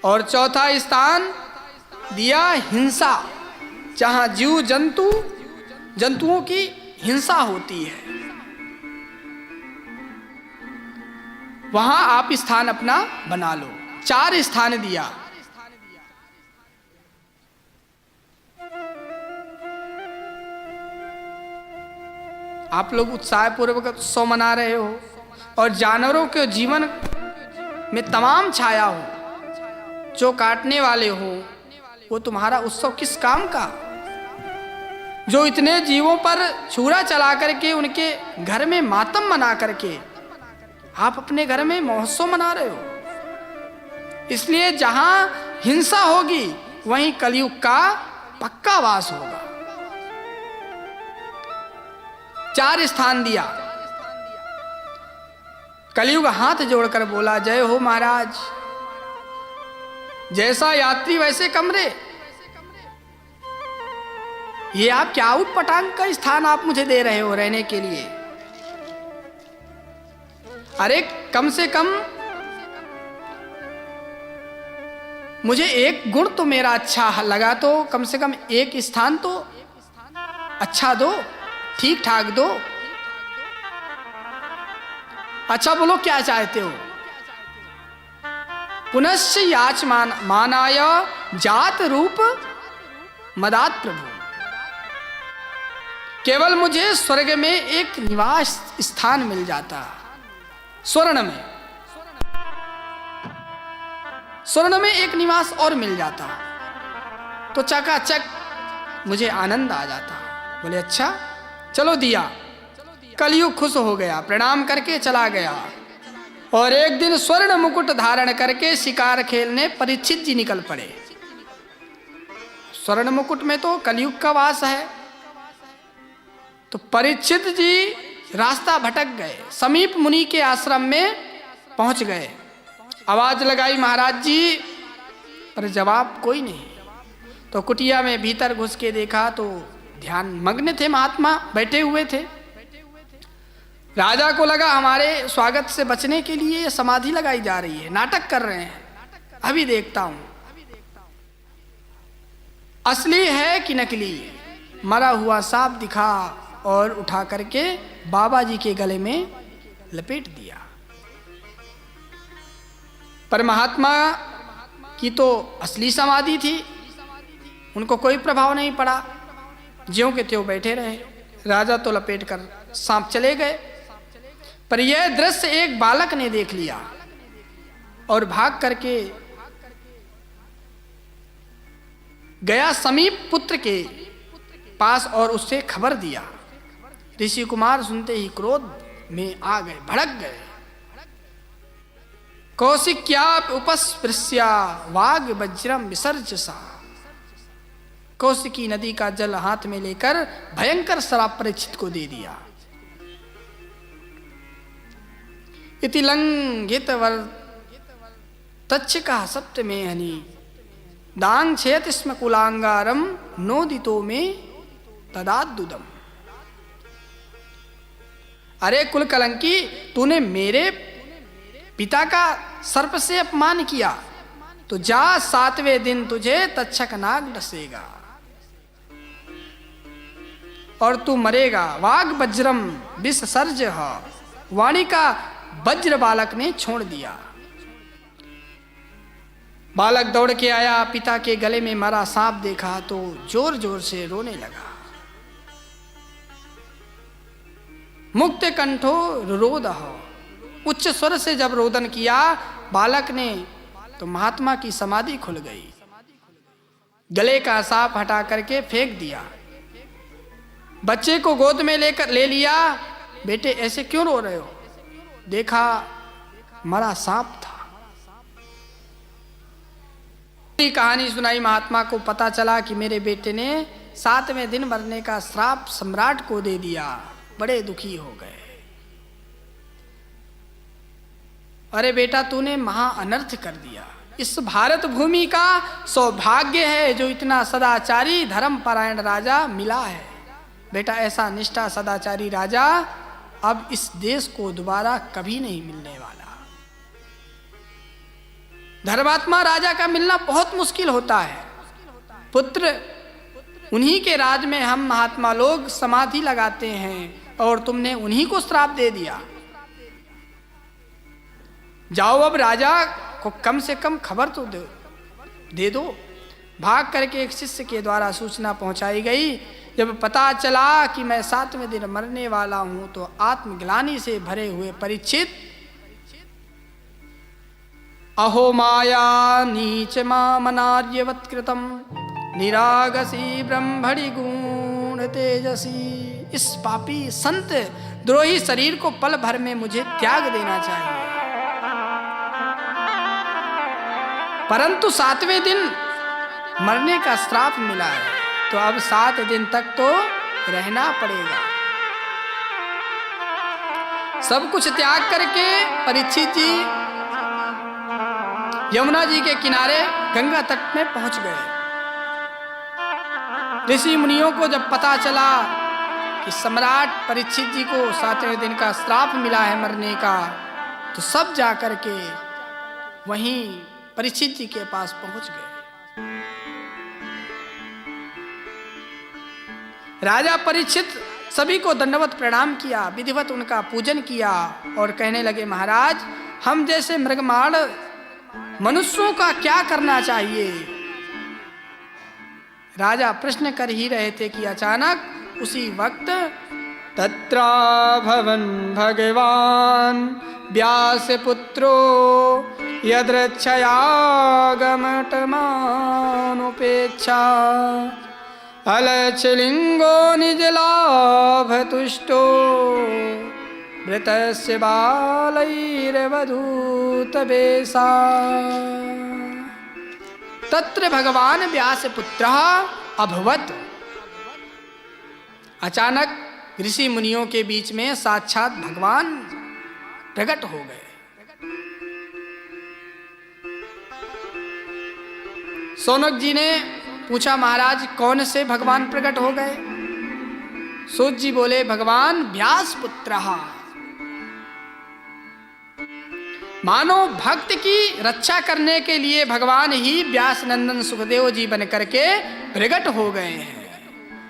और चौथा स्थान दिया हिंसा, जहाँ जीव जंतुओं की हिंसा होती है, वहां आप स्थान अपना बना लो। 4 स्थान दिया। आप लोग उत्साहपूर्वक उत्सव मना रहे हो और जानवरों के जीवन में तमाम छाया हो, जो काटने वाले हो, वो तुम्हारा उत्सव किस काम का? जो इतने जीवों पर छुरा चला करके उनके घर में मातम मना करके आप अपने घर में महोत्सव मना रहे हो। इसलिए जहां हिंसा होगी वहीं कलयुग का पक्का वास होगा। 4 स्थान दिया। कलयुग हाथ जोड़कर बोला, जय हो महाराज, जैसा यात्री वैसे कमरे। ये आप क्या उटपटांग का स्थान आप मुझे दे रहे हो रहने के लिए? अरे कम से कम मुझे एक गुण तो मेरा अच्छा लगा, तो कम से कम एक स्थान तो अच्छा दो, ठीक ठाक दो। अच्छा बोलो, क्या चाहते हो? पुनश्च याचमानाय जात रूप मदात प्रभु। केवल मुझे स्वर्ग में एक निवास स्थान मिल जाता, स्वर्ण में एक निवास और मिल जाता तो चकाचक मुझे आनंद आ जाता। बोले अच्छा चलो दिया। कलयुग खुश हो गया, प्रणाम करके चला गया। और एक दिन स्वर्ण मुकुट धारण करके शिकार खेलने परीक्षित जी निकल पड़े। स्वर्ण मुकुट में तो कलयुग का वास है। तो परीक्षित जी रास्ता भटक गए, समीप मुनि के आश्रम में पहुंच गए। आवाज लगाई महाराज जी, पर जवाब कोई नहीं। तो कुटिया में भीतर घुस के देखा तो ध्यान मग्न थे महात्मा, बैठे हुए थे। राजा को लगा हमारे स्वागत से बचने के लिए समाधि लगाई जा रही है, नाटक कर रहे हैं। अभी देखता हूं असली है कि नकली। मरा हुआ सांप दिखा और उठा करके बाबा जी के गले में लपेट दिया। पर महात्मा की तो असली समाधि थी, उनको कोई प्रभाव नहीं पड़ा, ज्यों के त्यों बैठे रहे। राजा तो लपेट कर सांप चले गए। पर यह दृश्य एक बालक ने देख लिया और भाग करके गया समीप पुत्र के पास और उससे खबर दिया। ऋषि कुमार सुनते ही क्रोध में आ गए, भड़क गए। कौशिक्या उपस्पृश्या वाग वज्रम विसर्जसा। कौशिकी नदी का जल हाथ में लेकर भयंकर श्राप परीक्षित को दे दिया। इति लंघित वर तच्छका सप्त में हनि दांग छेत स्म कुलांगारम नोदितो में तदादुदम। अरे कुल कलंकी, तूने मेरे पिता का सर्प से अपमान किया तो जा, 7वें दिन तुझे तक्षक नाग डसेगा और तू मरेगा। वाग वज्रम विसर्ज, वाणी का वज्र बालक ने छोड़ दिया। बालक दौड़ के आया, पिता के गले में मरा सांप देखा तो जोर जोर से रोने लगा। मुक्त कंठो रुरोद, उच्च स्वर से जब रोदन किया बालक ने तो महात्मा की समाधि खुल गई। गले का सांप हटा करके फेंक दिया। बच्चे को गोद में ले लिया। बेटे ऐसे क्यों रो रहे हो? देखा मरा सांप था। कहानी सुनाई महात्मा को। पता चला कि मेरे बेटे ने 7वें दिन मरने का श्राप सम्राट को दे दिया। बड़े दुखी हो गए। अरे बेटा, तूने महा अनर्थ कर दिया। इस भारत भूमि का सौभाग्य है जो इतना सदाचारी धर्मपरायण राजा मिला है। बेटा, ऐसा निष्ठा सदाचारी राजा अब इस देश को दोबारा कभी नहीं मिलने वाला। धर्मात्मा राजा का मिलना बहुत मुश्किल होता है। पुत्र, उन्हीं के राज में हम महात्मा लोग समाधि लगाते हैं और तुमने उन्हीं को श्राप दे दिया। जाओ, अब राजा को कम से कम खबर तो दे दो। भाग करके एक शिष्य के द्वारा सूचना पहुंचाई गई। जब पता चला कि मैं 7वें दिन मरने वाला हूं तो आत्मग्लानि से भरे हुए परीक्षित, अहो माया नीच मामनार्यवत् कृतम निरागसी ब्रह्मणि गुण तेजसी। इस पापी संत द्रोही शरीर को पल भर में मुझे त्याग देना चाहिए, परंतु 7वें दिन मरने का श्राप मिला है तो अब 7 दिन तक तो रहना पड़ेगा। सब कुछ त्याग करके परीक्षित जी यमुना जी के किनारे गंगा तट में पहुंच गए। ऋषि मुनियों को जब पता चला कि सम्राट परीक्षित जी को 7वें दिन का श्राप मिला है मरने का, तो सब जाकर के वहीं परीक्षित जी के पास पहुंच गए। राजा परीक्षित सभी को दंडवत प्रणाम किया, विधिवत उनका पूजन किया और कहने लगे, महाराज, हम जैसे मृगमाण मनुष्यों का क्या करना चाहिए? राजा प्रश्न कर ही रहे थे कि अचानक उसी वक्त तत्रा भवन भगवान व्यास पुत्रो यदृच्छयागमटमानुपेक्षा अलक्षलिंगो निज लाभ तुष्टो मृतस्य बालैर्वधूत बेसा। तत्र भगवान व्यास पुत्र अभवत। अचानक ऋषि मुनियों के बीच में साक्षात भगवान प्रकट हो गए। सौनक जी ने पूछा, महाराज कौन से भगवान प्रकट हो गए? सूत जी बोले, भगवान व्यास पुत्र। मानो भक्त की रक्षा करने के लिए भगवान ही व्यास नंदन सुखदेव जी बन करके प्रकट हो गए हैं।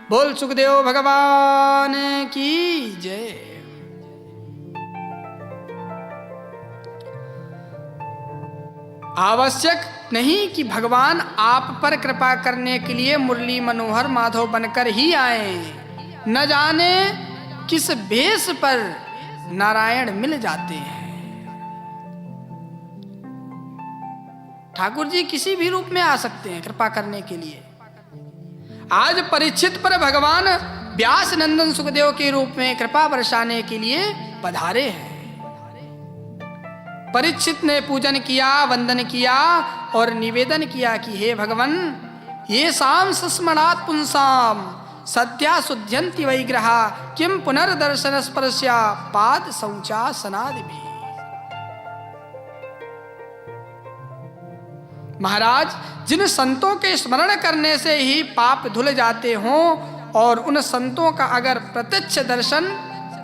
बोल सुखदेव भगवान की जय। आवश्यक नहीं कि भगवान आप पर कृपा करने के लिए मुरली मनोहर माधव बनकर ही आए, न जाने किस भेष पर नारायण मिल जाते हैं। ठाकुर जी किसी भी रूप में आ सकते हैं कृपा करने के लिए। आज परीक्षित पर भगवान व्यास नंदन सुखदेव के रूप में कृपा बरसाने के लिए पधारे हैं। परीक्षित ने पूजन किया, वंदन किया और निवेदन किया कि हे भगवान, ये शाम सुस्मणात् पुंसाम सद्या शुद्ध्यन्ति वैग्रहा किम पुनर्दर्शन स्पर्श्या पाद शौचासनादि भी। महाराज, जिन संतों के स्मरण करने से ही पाप धुल जाते हों और उन संतों का अगर प्रत्यक्ष दर्शन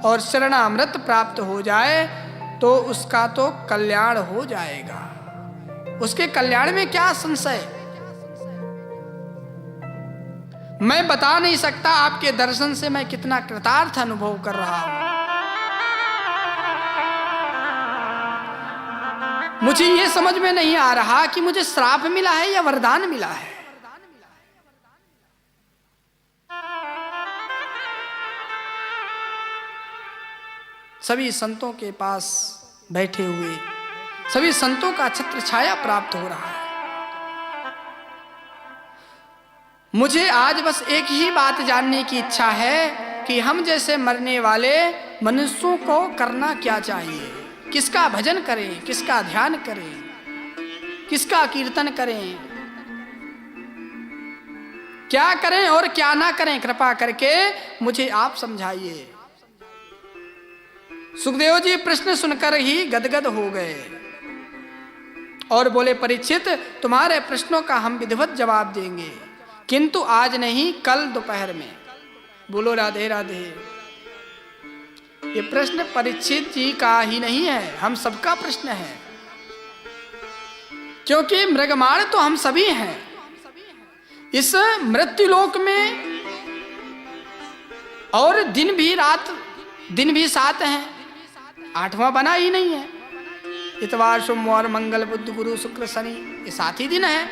और शरणामृत प्राप्त हो जाए तो उसका तो कल्याण हो जाएगा। उसके कल्याण में क्या संशय। मैं बता नहीं सकता आपके दर्शन से मैं कितना कृतार्थ अनुभव कर रहा हूं। मुझे यह समझ में नहीं आ रहा कि मुझे श्राप मिला है या वरदान मिला है। सभी संतों के पास बैठे हुए सभी संतों का छत्र छाया प्राप्त हो रहा है। मुझे आज बस एक ही बात जानने की इच्छा है कि हम जैसे मरने वाले मनुष्यों को करना क्या चाहिए। किसका भजन करें, किसका ध्यान करें, किसका कीर्तन करें, क्या करें और क्या ना करें, कृपा करके मुझे आप समझाइए। सुखदेव जी प्रश्न सुनकर ही गदगद हो गए और बोले, परीक्षित, तुम्हारे प्रश्नों का हम विधिवत जवाब देंगे, किंतु आज नहीं, कल दोपहर में। बोलो राधे राधे। ये प्रश्न परीक्षित जी का ही नहीं है, हम सबका प्रश्न है, क्योंकि मृगमाण तो हम सभी हैं। इस मृत्युलोक में और दिन भी 7 हैं, 8वां बना ही नहीं है। इतवार, सोमवार, मंगल, बुध, गुरु, शुक्र, शनि, ये 7 ही दिन है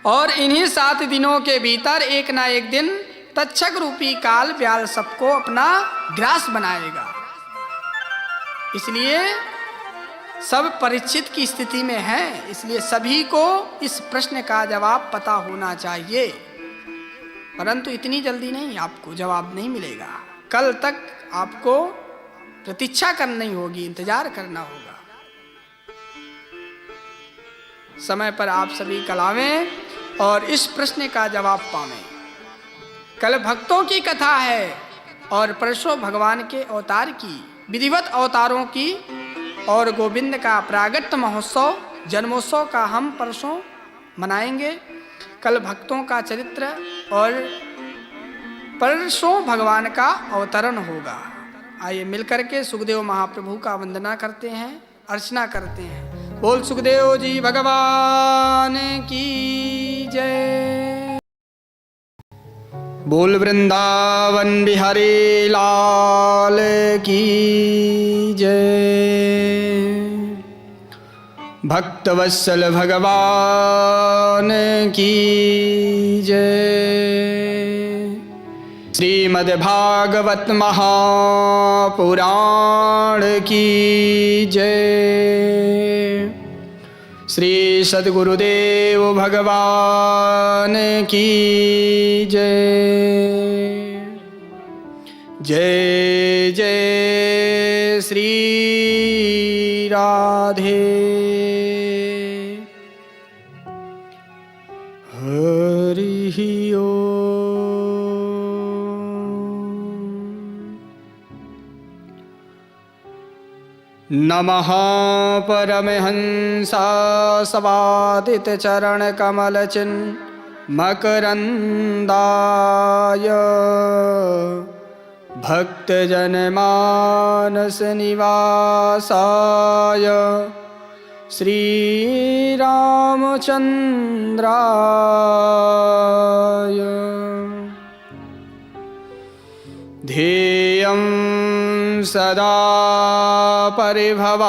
और इन्हीं 7 दिनों के भीतर एक ना एक दिन तक्षक रूपी काल ब्याल सबको अपना ग्रास बनाएगा। इसलिए सब परीक्षित की स्थिति में हैं, इसलिए सभी को इस प्रश्न का जवाब पता होना चाहिए। परंतु इतनी जल्दी नहीं, आपको जवाब नहीं मिलेगा। कल तक आपको प्रतीक्षा करनी होगी, इंतजार करना होगा। समय पर आप सभी कल आवें और इस प्रश्न का जवाब पावें। कल भक्तों की कथा है और परसों भगवान के अवतार की, विधिवत अवतारों की और गोविंद का प्रागट्य महोत्सव, जन्मोत्सव का हम परसों मनाएंगे। कल भक्तों का चरित्र और परसों भगवान का अवतरण होगा। आइए मिलकर के सुखदेव महाप्रभु का वंदना करते हैं, अर्चना करते हैं। बोल सुखदेव जी भगवान की जय। बोल वृंदावन बिहारी लाल की जय। भक्तवत्सल भगवान की जय। श्रीमद्भागवत महापुराण की जय। श्री सद्गुरुदेव भगवान की जय। जय जय श्री राधे। हरि ओम। नमः परमहंसा सवादित चरण कमल चिन्ह मकरंदाय भक्तजन मानस निवासाय श्री रामचंद्राय ध्येयं सदा परिभवाग्नमभीष्टदोहम्